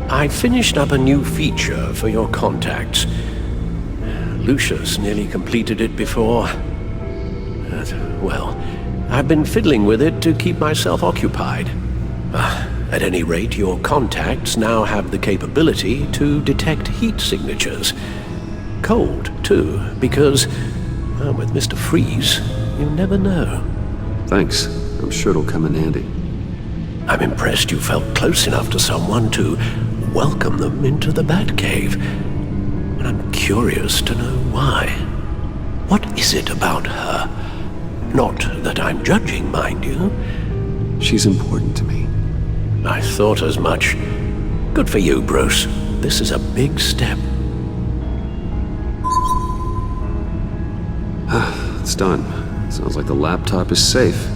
I finished up a new feature for your contacts. Lucius nearly completed it before. Well, I've been fiddling with it to keep myself occupied. At any rate, your contacts now have the capability to detect heat signatures. Cold, too, because, well, with Mr. Freeze, you never know. Thanks. I'm sure it'll come in handy. I'm impressed you felt close enough to someone to welcome them into the Batcave. And I'm curious to know why. What is it about her? Not that I'm judging, mind you. She's important to me. I thought as much. Good for you, Bruce. This is a big step. It's done. Sounds like the laptop is safe.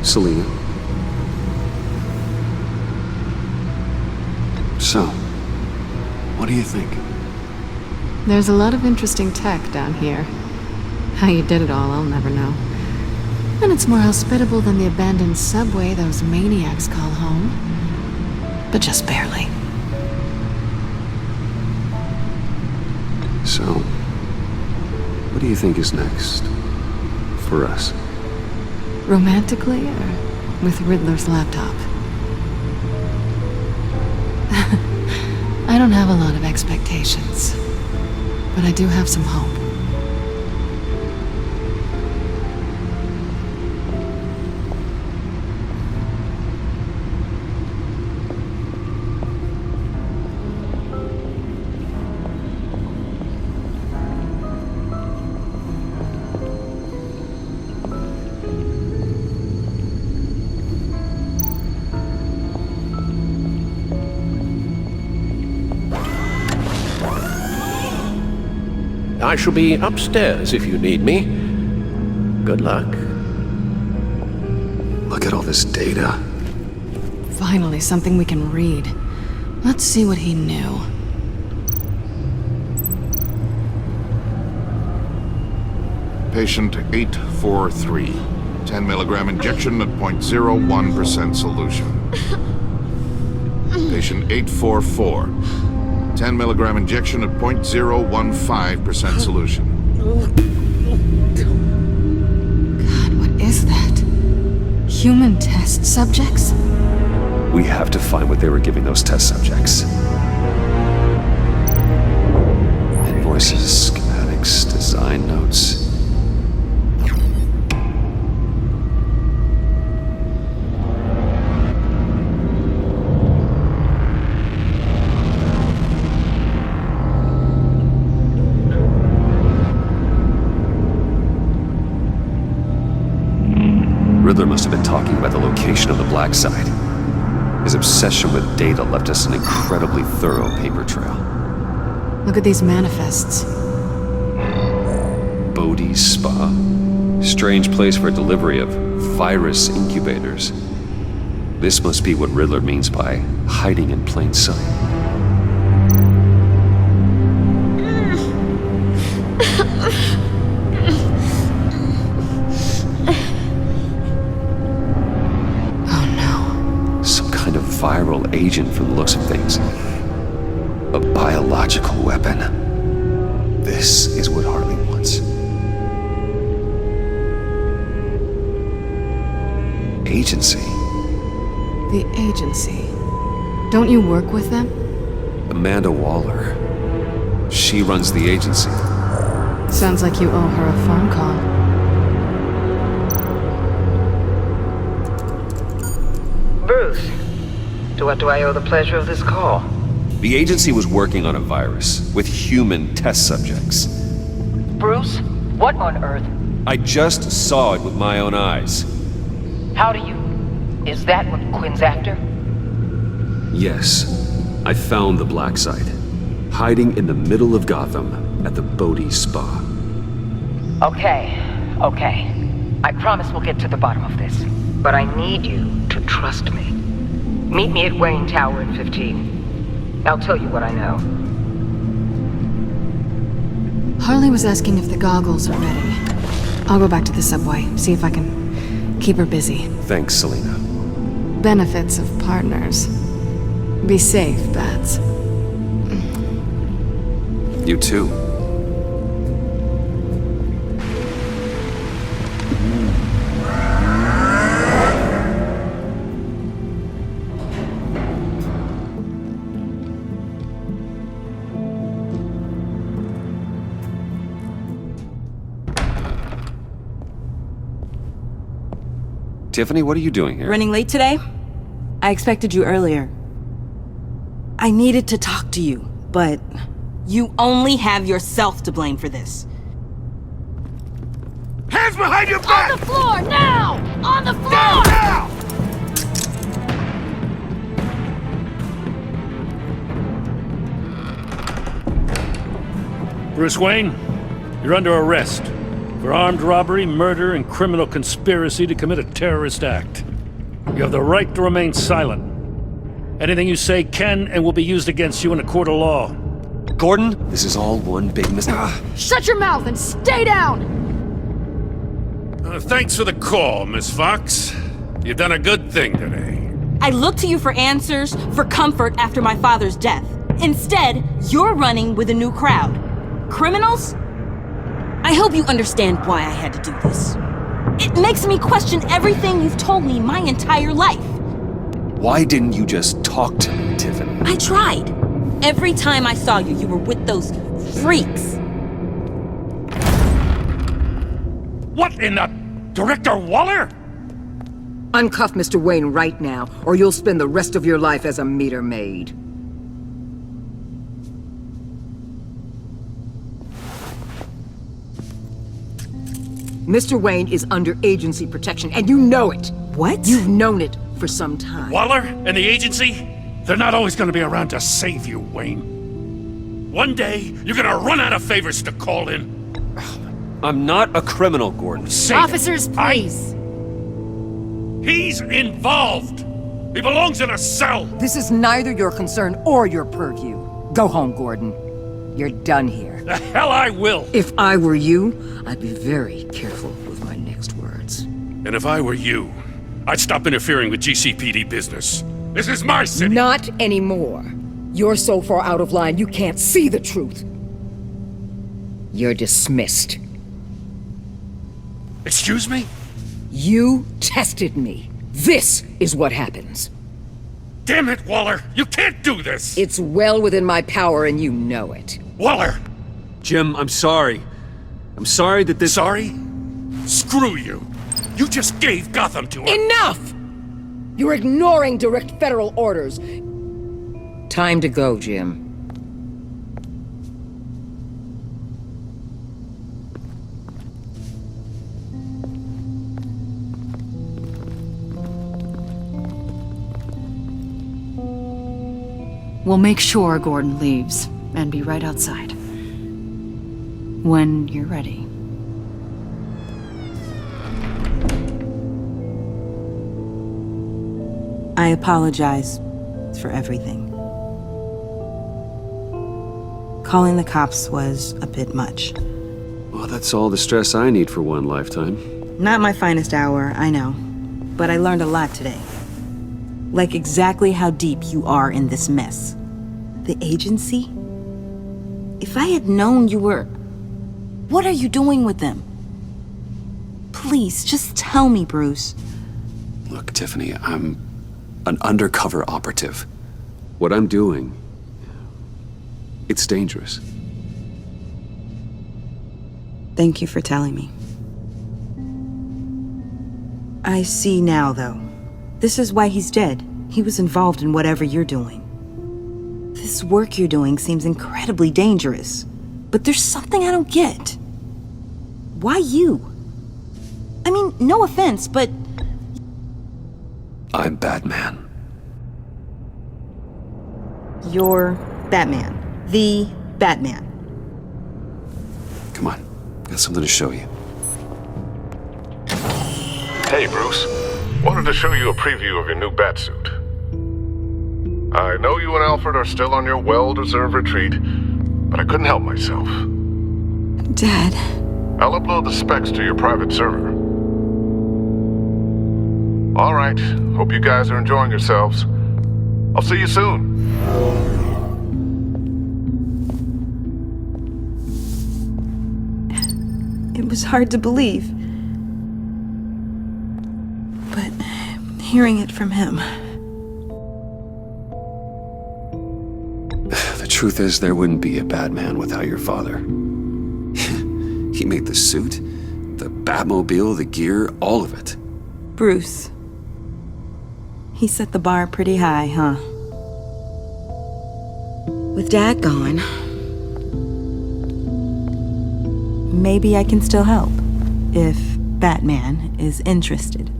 Selina. So, what do you think? There's a lot of interesting tech down here. How you did it all, I'll never know. And it's more hospitable than the abandoned subway those maniacs call home. But just barely. So, what do you think is next? For us? Romantically, or with Riddler's laptop? I don't have a lot of expectations, but I do have some hope. I shall be upstairs if you need me. Good luck. Look at all this data. Finally, something we can read. Let's see what he knew. Patient 843. 10 milligram injection at 0.01% solution. Patient 844. 10 milligram injection at 0.015% solution. God, what is that? Human test subjects? We have to find what they were giving those test subjects. Invoices, schematics, design notes. Riddler must have been talking about the location of the Black Site. His obsession with data left us an incredibly thorough paper trail. Look at these manifests. Bodhi's Spa? Strange place for delivery of virus incubators. This must be what Riddler means by hiding in plain sight. Viral agent from the looks of things. A biological weapon. This is what Harley wants. Agency. The agency. Don't you work with them? Amanda Waller. She runs the agency. Sounds like you owe her a phone call. Bruce. To what do I owe the pleasure of this call? The agency was working on a virus with human test subjects. Bruce, what on earth? I just saw it with my own eyes. How do you... Is that what Quinn's after? Yes. I found the black site. Hiding in the middle of Gotham at the Bodhi Spa. Okay. I promise we'll get to the bottom of this. But I need you to trust me. Meet me at Wayne Tower in 15. I'll tell you what I know. Harley was asking if the goggles are ready. I'll go back to the subway, see if I can keep her busy. Thanks, Selina. Benefits of partners. Be safe, Bats. You too. Tiffany, what are you doing here? Running late today? I expected you earlier. I needed to talk to you, but you only have yourself to blame for this. Hands behind your back! On the floor, now! On the floor! Down, now! Bruce Wayne, you're under arrest for armed robbery, murder, and criminal conspiracy to commit a terrorist act. You have the right to remain silent. Anything you say can and will be used against you in a court of law. Gordon, this is all one big mistake. Shut your mouth and stay down! Thanks for the call, Miss Fox. You've done a good thing today. I looked to you for answers, for comfort after my father's death. Instead, you're running with a new crowd. Criminals? I hope you understand why I had to do this. It makes me question everything you've told me my entire life. Why didn't you just talk to me, Tiffany? I tried. Every time I saw you, you were with those freaks. What in the... Director Waller? Uncuff Mr. Wayne right now, or you'll spend the rest of your life as a meter maid. Mr. Wayne is under agency protection, and you know it. What? You've known it for some time. Waller and the agency? They're not always going to be around to save you, Wayne. One day, you're going to run out of favors to call in. I'm not a criminal, Gordon. Officers, please. He's involved. He belongs in a cell. This is neither your concern or your purview. Go home, Gordon. You're done here. The hell I will. If I were you, I'd be very careful with my next words. And if I were you, I'd stop interfering with GCPD business. This is my city. Not anymore. You're so far out of line you can't see the truth. You're dismissed. Excuse me? You tested me. This is what happens. Damn it, Waller! You can't do this! It's well within my power and you know it. Waller! Jim, I'm sorry. I'm sorry that this... Sorry? Screw you! You just gave Gotham to him! Enough! You're ignoring direct federal orders. Time to go, Jim. We'll make sure Gordon leaves, and be right outside. When you're ready. I apologize for everything. Calling the cops was a bit much. Well, that's all the stress I need for one lifetime. Not my finest hour, I know. But I learned a lot today. Like exactly how deep you are in this mess. The agency? If I had known you were... What are you doing with them? Please, just tell me, Bruce. Look, Tiffany, I'm an undercover operative. What I'm doing, it's dangerous. Thank you for telling me. I see now, though. This is why he's dead. He was involved in whatever you're doing. This work you're doing seems incredibly dangerous. But there's something I don't get. Why you? I mean, no offense, but... I'm Batman. You're Batman. The Batman. Come on, got something to show you. Hey, Bruce. Wanted to show you a preview of your new Batsuit. I know you and Alfred are still on your well-deserved retreat, but I couldn't help myself. Dad. I'll upload the specs to your private server. All right. Hope you guys are enjoying yourselves. I'll see you soon. It was hard to believe. But hearing it from him... The truth is, there wouldn't be a Batman without your father. He made the suit, the Batmobile, the gear, all of it. Bruce. He set the bar pretty high, huh? With Dad gone... maybe I can still help. If Batman is interested.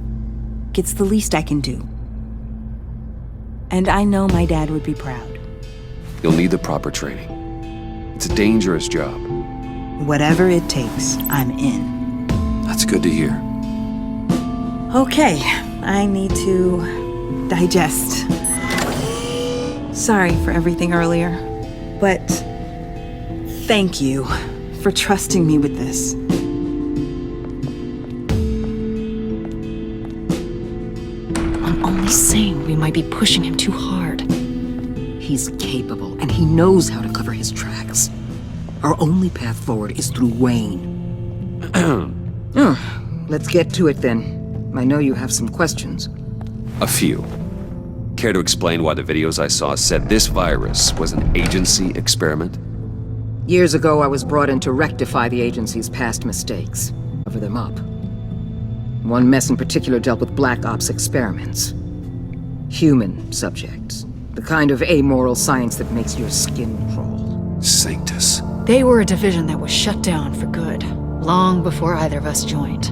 It's the least I can do. And I know my dad would be proud. You'll need the proper training. It's a dangerous job. Whatever it takes, I'm in. That's good to hear. Okay, I need to digest. Sorry for everything earlier, but thank you for trusting me with this. I'm only saying we might be pushing him too hard. He's capable, and he knows how to cover his tracks. Our only path forward is through Wayne. Let's get to it then. I know you have some questions. A few. Care to explain why the videos I saw said this virus was an agency experiment? Years ago, I was brought in to rectify the agency's past mistakes. Cover them up. One mess in particular dealt with Black Ops experiments. Human subjects. The kind of amoral science that makes your skin crawl. Sanctus. They were a division that was shut down for good, long before either of us joined.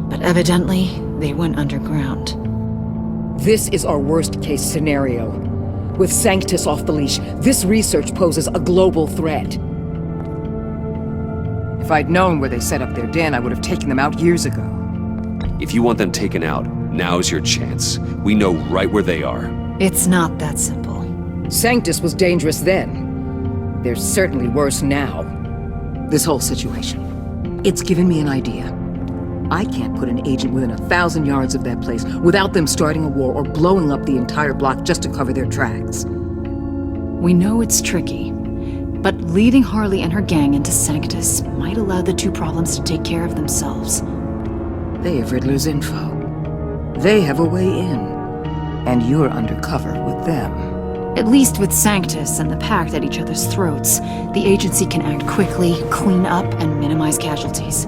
But evidently, they went underground. This is our worst-case scenario. With Sanctus off the leash, this research poses a global threat. If I'd known where they set up their den, I would have taken them out years ago. If you want them taken out, now's your chance. We know right where they are. It's not that simple. Sanctus was dangerous then. They're certainly worse now. This whole situation, it's given me an idea. I can't put an agent within 1,000 yards of that place without them starting a war or blowing up the entire block just to cover their tracks. We know it's tricky, but leading Harley and her gang into Sanctus might allow the two problems to take care of themselves. They have Riddler's info. They have a way in. And you're undercover with them. At least with Sanctus and the Pact at each other's throats, the agency can act quickly, clean up, and minimize casualties.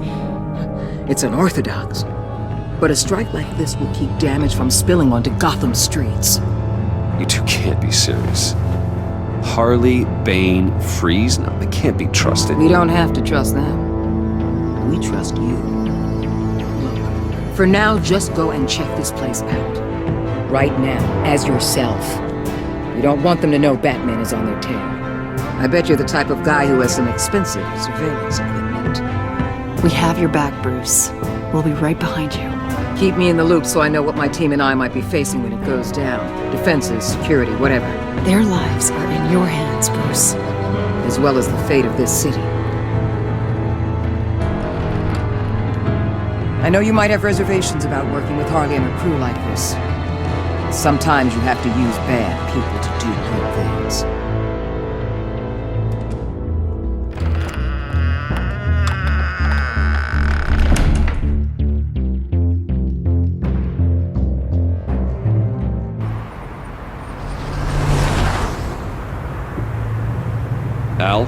It's unorthodox. But a strike like this will keep damage from spilling onto Gotham streets. You two can't be serious. Harley, Bane, Freeze, no, they can't be trusted. We don't have to trust them. We trust you. Look, for now, just go and check this place out. Right now, as yourself. You don't want them to know Batman is on their tail. I bet you're the type of guy who has some expensive surveillance equipment. We have your back, Bruce. We'll be right behind you. Keep me in the loop so I know what my team and I might be facing when it goes down. Defenses, security, whatever. Their lives are in your hands, Bruce. As well as the fate of this city. I know you might have reservations about working with Harley and her crew like this. Sometimes you have to use bad people to do good things. Al?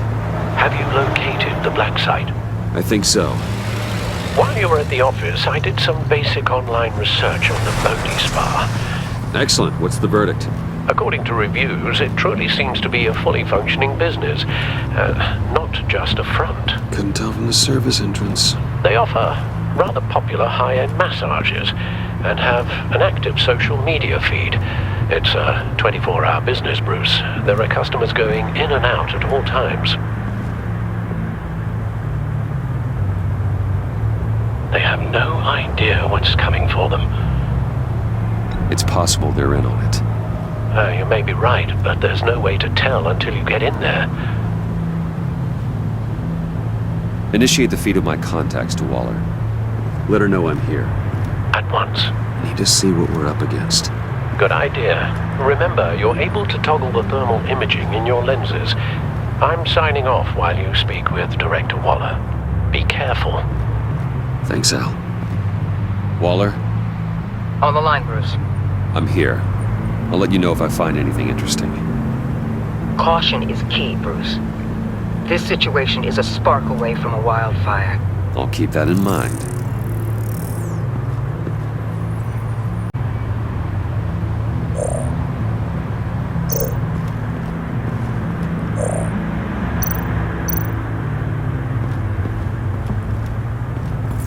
Have you located the black site? I think so. While you were at the office, I did some basic online research on the Bodhi Spa. Excellent. What's the verdict? According to reviews, it truly seems to be a fully functioning business. Not just a front. Couldn't tell from the service entrance. They offer rather popular high-end massages and have an active social media feed. It's a 24-hour business, Bruce. There are customers going in and out at all times. They have no idea what's coming for them. It's possible they're in on it. You may be right, but there's no way to tell until you get in there. Initiate the feed of my contacts to Waller. Let her know I'm here. At once. Need to see what we're up against. Good idea. Remember, you're able to toggle the thermal imaging in your lenses. I'm signing off while you speak with Director Waller. Be careful. Thanks, Al. Waller? On the line, Bruce. I'm here. I'll let you know if I find anything interesting. Caution is key, Bruce. This situation is a spark away from a wildfire. I'll keep that in mind.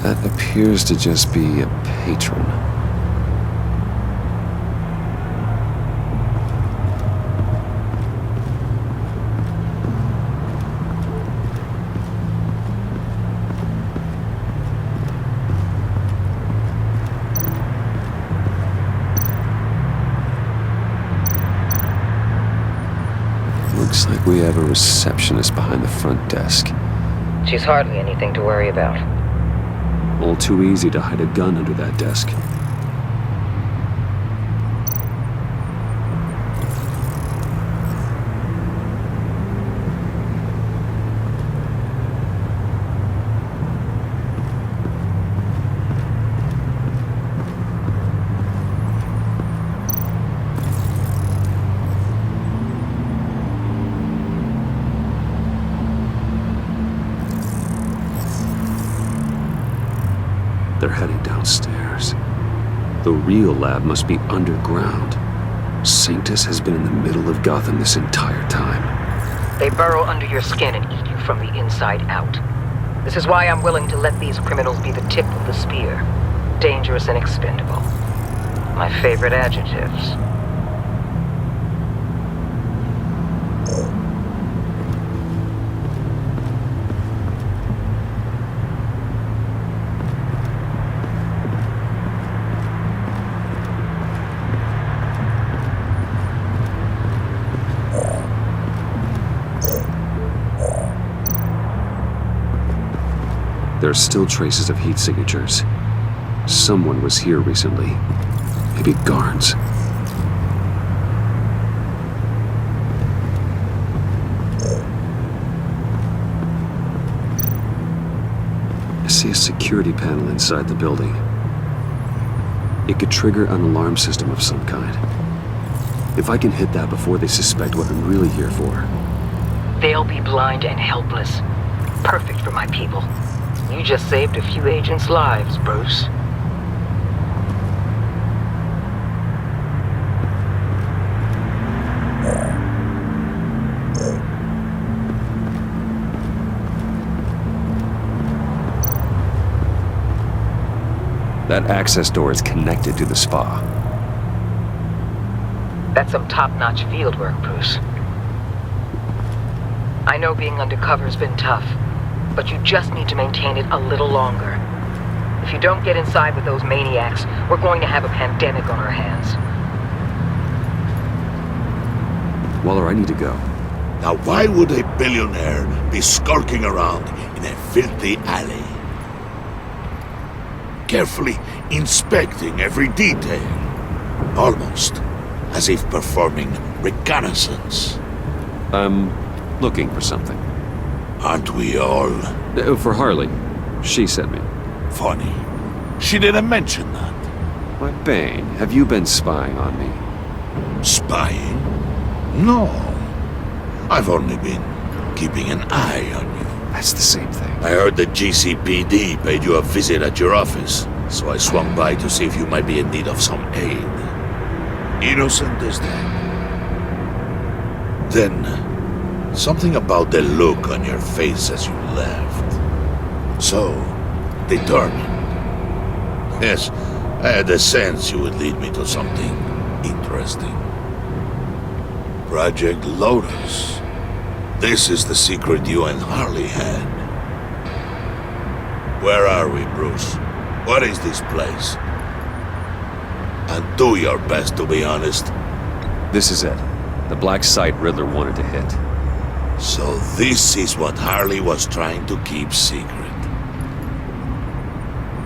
That appears to just be a patron. Looks like we have a receptionist behind the front desk. She's hardly anything to worry about. All too easy to hide a gun under that desk. They're heading downstairs. The real lab must be underground. Sanctus has been in the middle of Gotham this entire time. They burrow under your skin and eat you from the inside out. This is why I'm willing to let these criminals be the tip of the spear. Dangerous and expendable. My favorite adjectives. There are still traces of heat signatures. Someone was here recently. Maybe Garns. I see a security panel inside the building. It could trigger an alarm system of some kind. If I can hit that before they suspect what I'm really here for. They'll be blind and helpless. Perfect for my people. You just saved a few agents' lives, Bruce. That access door is connected to the spa. That's some top-notch fieldwork, Bruce. I know being undercover's been tough, but you just need to maintain it a little longer. If you don't get inside with those maniacs, we're going to have a pandemic on our hands. Waller, I need to go. Now why would a billionaire be skulking around in a filthy alley? Carefully inspecting every detail. Almost as if performing reconnaissance. I'm looking for something. Aren't we all? For Harley. She sent me. Funny. She didn't mention that. Why, Bane, have you been spying on me? Spying? No. I've only been keeping an eye on you. That's the same thing. I heard the GCPD paid you a visit at your office, so I swung by to see if you might be in need of some aid. Innocent as that. Then, something about the look on your face as you left. So, determined. Yes, I had a sense you would lead me to something interesting. Project Lotus. This is the secret you and Harley had. Where are we, Bruce? What is this place? And do your best to be honest. This is it. The black site Riddler wanted to hit. So this is what Harley was trying to keep secret.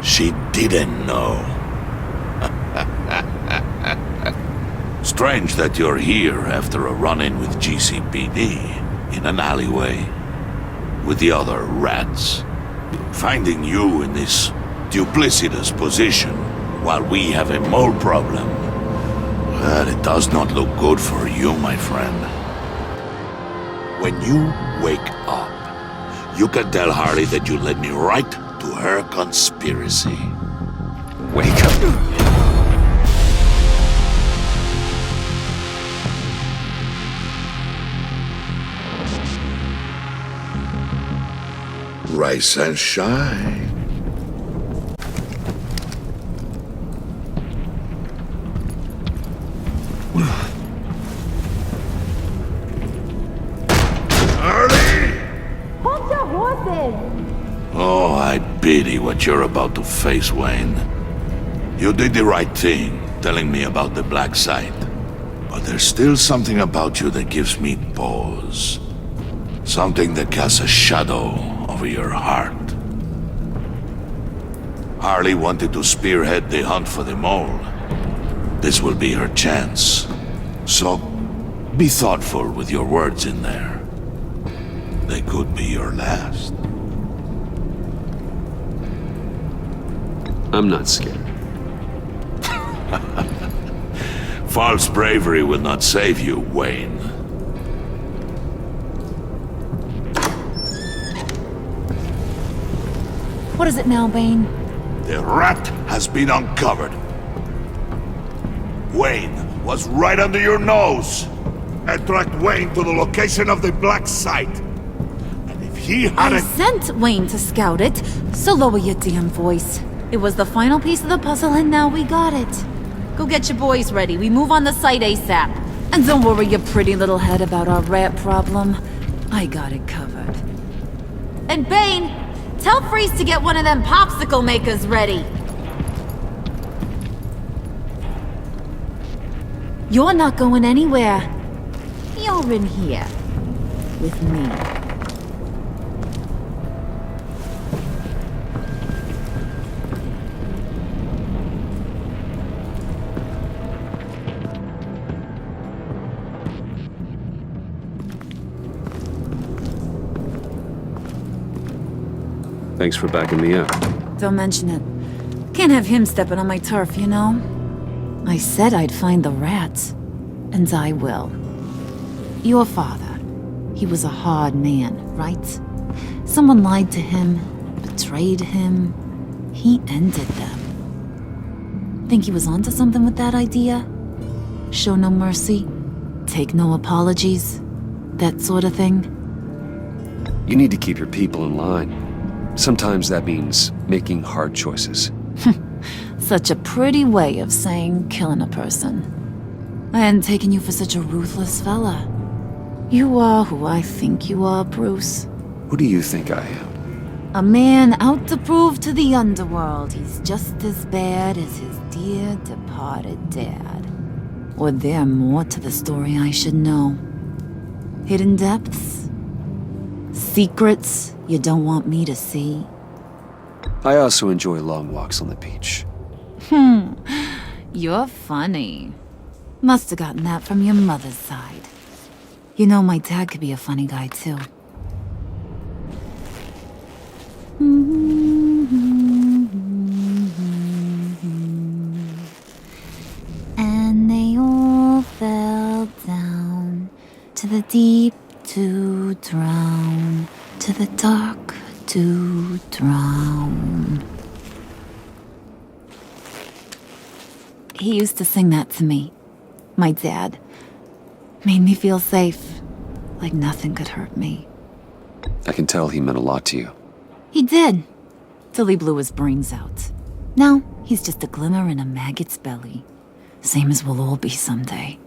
She didn't know. Strange that you're here after a run-in with GCPD in an alleyway with the other rats. Finding you in this duplicitous position while we have a mole problem. Well, it does not look good for you, my friend. When you wake up, you can tell Harley that you led me right to her conspiracy. Wake up. Rise and shine. Harley! Hold your horses! Oh, I pity what you're about to face, Wayne. You did the right thing, telling me about the black site. But there's still something about you that gives me pause. Something that casts a shadow over your heart. Harley wanted to spearhead the hunt for the mole. This will be her chance. So, be thoughtful with your words in there. They could be your last. I'm not scared. False bravery will not save you, Wayne. What is it now, Bane? The rat has been uncovered. Wayne was right under your nose. I tracked Wayne to the location of the black site. And if he I hadn't... sent Wayne to scout it, so lower your damn voice. It was the final piece of the puzzle and now we got it. Go get your boys ready. We move on the site ASAP. And don't worry your pretty little head about our rat problem. I got it covered. And Bane, tell Freeze to get one of them popsicle makers ready. You're not going anywhere. You're in here. With me. Thanks for backing me up. Don't mention it. Can't have him stepping on my turf, you know? I said I'd find the rats. And I will. Your father. He was a hard man, right? Someone lied to him, betrayed him. He ended them. Think he was onto something with that idea? Show no mercy? Take no apologies? That sort of thing? You need to keep your people in line. Sometimes that means making hard choices. Such a pretty way of saying killing a person. I hadn't taken you for such a ruthless fella. You are who I think you are, Bruce. Who do you think I am? A man out to prove to the underworld he's just as bad as his dear departed dad. Or there more to the story I should know? Hidden depths? Secrets you don't want me to see? I also enjoy long walks on the beach. You're funny. Must have gotten that from your mother's side. You know, my dad could be a funny guy, too. And they all fell down to the deep to drown, to the dark to drown. He used to sing that to me. My dad. Made me feel safe, like nothing could hurt me. I can tell he meant a lot to you. He did, till he blew his brains out. Now, he's just a glimmer in a maggot's belly. Same as we'll all be someday.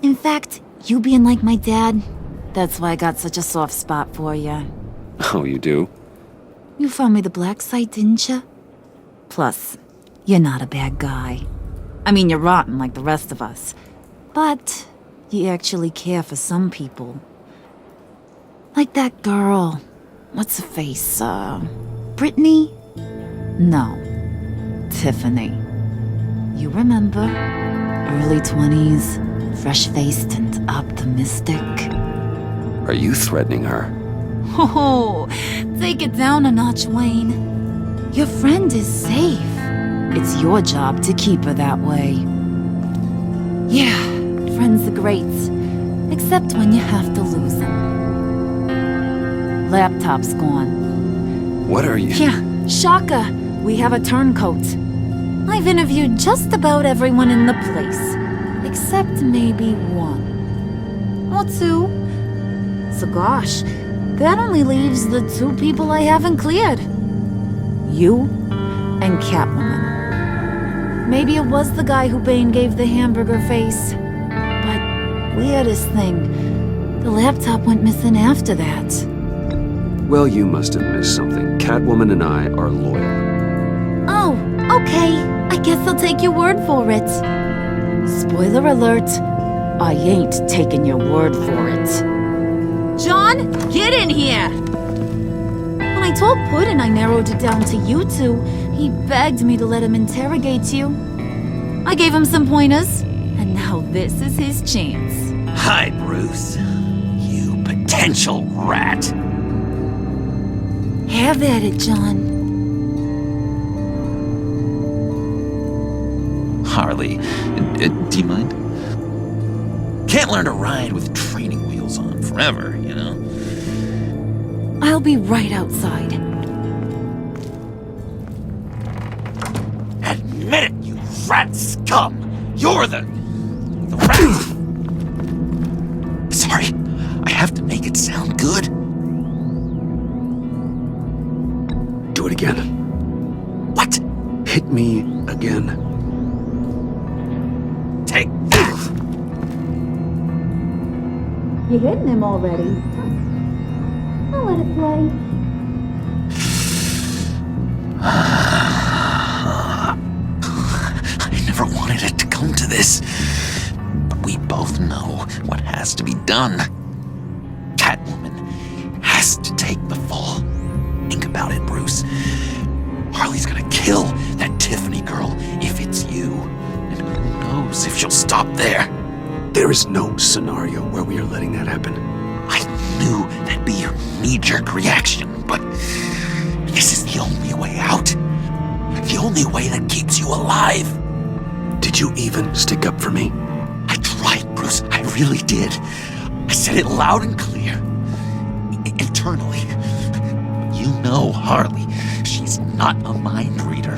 In fact, you being like my dad, that's why I got such a soft spot for you. Oh, you do? You found me the black site, didn't you? Plus, you're not a bad guy. I mean, you're rotten like the rest of us. But you actually care for some people. Like that girl. What's her face? Brittany? No. Tiffany. You remember? Early 20s, fresh-faced and optimistic. Are you threatening her? Oh, take it down a notch, Wayne. Your friend is safe. It's your job to keep her that way. Yeah, friends are great. Except when you have to lose them. Laptop's gone. What are you? Yeah, shocker. We have a turncoat. I've interviewed just about everyone in the place. Except maybe one. Or two. So gosh, that only leaves the two people I haven't cleared. You and Catwoman. Maybe it was the guy who Bane gave the hamburger face. But weirdest thing, the laptop went missing after that. Well, you must have missed something. Catwoman and I are loyal. Oh, okay. I guess I'll take your word for it. Spoiler alert, I ain't taking your word for it. John, get in here! When I told Puddin' I narrowed it down to you two, he begged me to let him interrogate you. I gave him some pointers, and now this is his chance. Hi, Bruce. You potential rat. Have at it, John. Harley, do you mind? Can't learn to ride with training wheels on forever, you know? I'll be right outside. Admit it, you rat scum! You're the rat! Sorry, I have to make it sound good. Do it again. What? Hit me again. Take You're hitting him already. I'll let it play. I never wanted it to come to this. But we both know what has to be done. Catwoman has to take the fall. Think about it, Bruce. Harley's gonna kill that Tiffany girl if it's you. And who knows if she'll stop there. There is no scenario where we are letting that happen. I knew that'd be your knee-jerk reaction, but this is the only way out. The only way that keeps you alive. Did you even stick up for me? I tried, Bruce. I really did. I said it loud and clear. Internally. You know Harley. She's not a mind reader.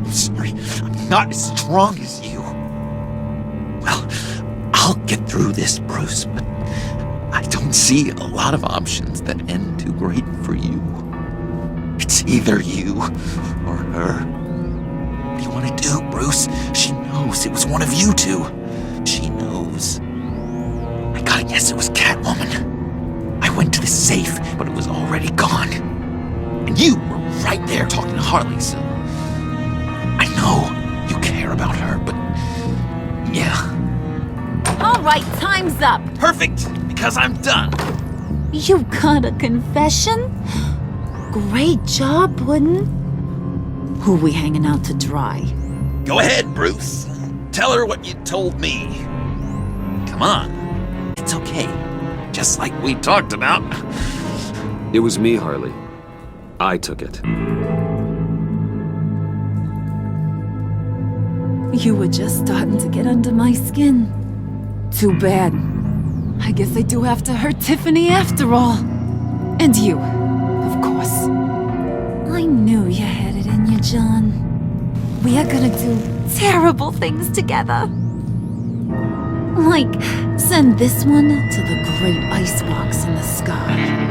I'm sorry. I'm not as strong as you. Well, I'll get through this, Bruce, but I don't see a lot of options that end too great for you. It's either you or her. What do you want to do, Bruce? She knows it was one of you two. She knows. I gotta guess it was Catwoman. I went to this safe, but it was already gone. And you were right there talking to Harley, so... I know you care about her, but... yeah. All right, time's up. Perfect, because I'm done. You got a confession? Great job, Puddin'. Who we hanging out to dry? Go ahead, Bruce. Tell her what you told me. Come on. It's okay. Just like we talked about. It was me, Harley. I took it. You were just starting to get under my skin. Too bad. I guess I do have to hurt Tiffany after all. And you, of course. I knew you had it in you, John. We are gonna do terrible things together. Like, send this one to the great icebox in the sky.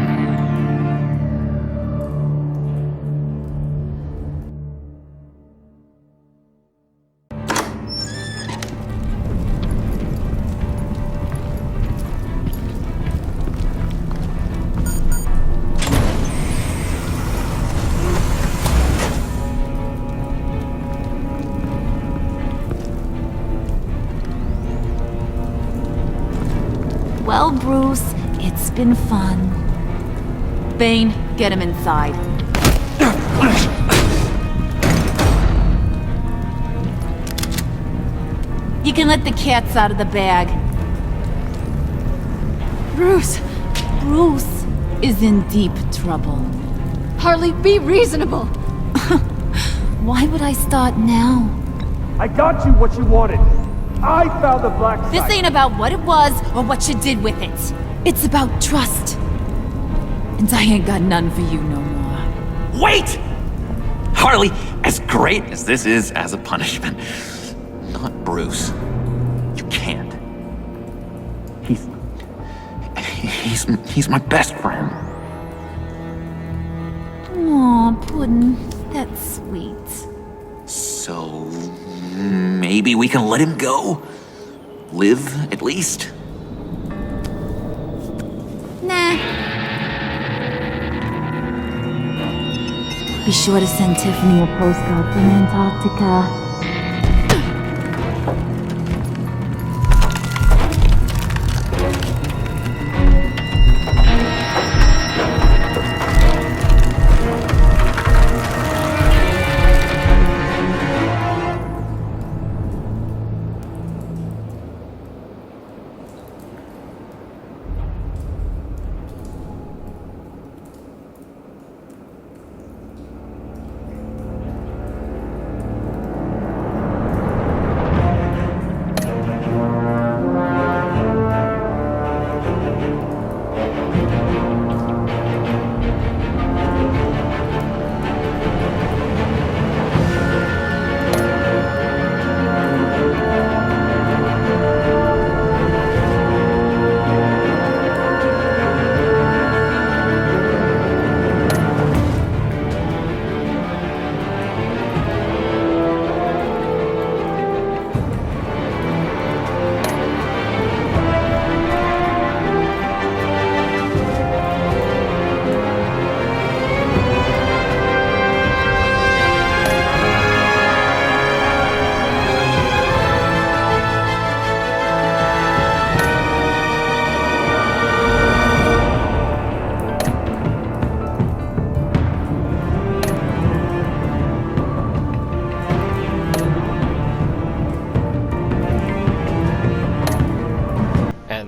Well, Bruce, it's been fun. Bane, get him inside. You can let the cats out of the bag. Bruce! Bruce is in deep trouble. Harley, be reasonable! Why would I start now? I got you what you wanted. I found the black site. This ain't about what it was or what you did with it. It's about trust. And I ain't got none for you no more. Wait! Harley, as great as this is as a punishment, not Bruce. You can't. He's my best friend. Aw, Puddin', that's sweet. So maybe we can let him go? Live, at least? Nah. Be sure to send Tiffany a postcard from Antarctica.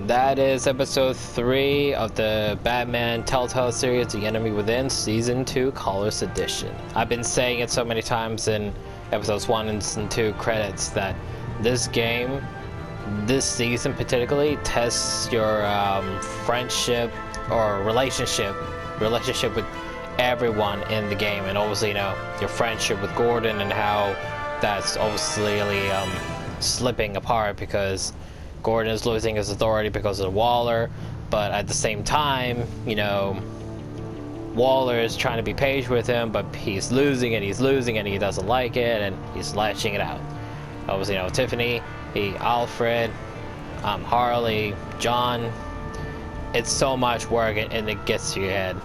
That is episode 3 of the Batman Telltale series, The Enemy Within, Season 2, Colors Edition. I've been saying it so many times in episodes 1 and 2 credits that this game, this season particularly, tests your friendship or relationship with everyone in the game, and obviously, you know, your friendship with Gordon and how that's obviously slipping apart because Gordon is losing his authority because of Waller, but at the same time, you know, Waller is trying to be patient with him, but he's losing and he doesn't like it, and he's lashing it out. Obviously, you know, Tiffany, Alfred, Harley, John, it's so much work and it gets to your head.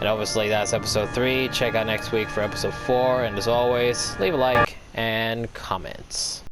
And obviously that's episode 3. Check out next week for episode 4, and as always, leave a like and comments.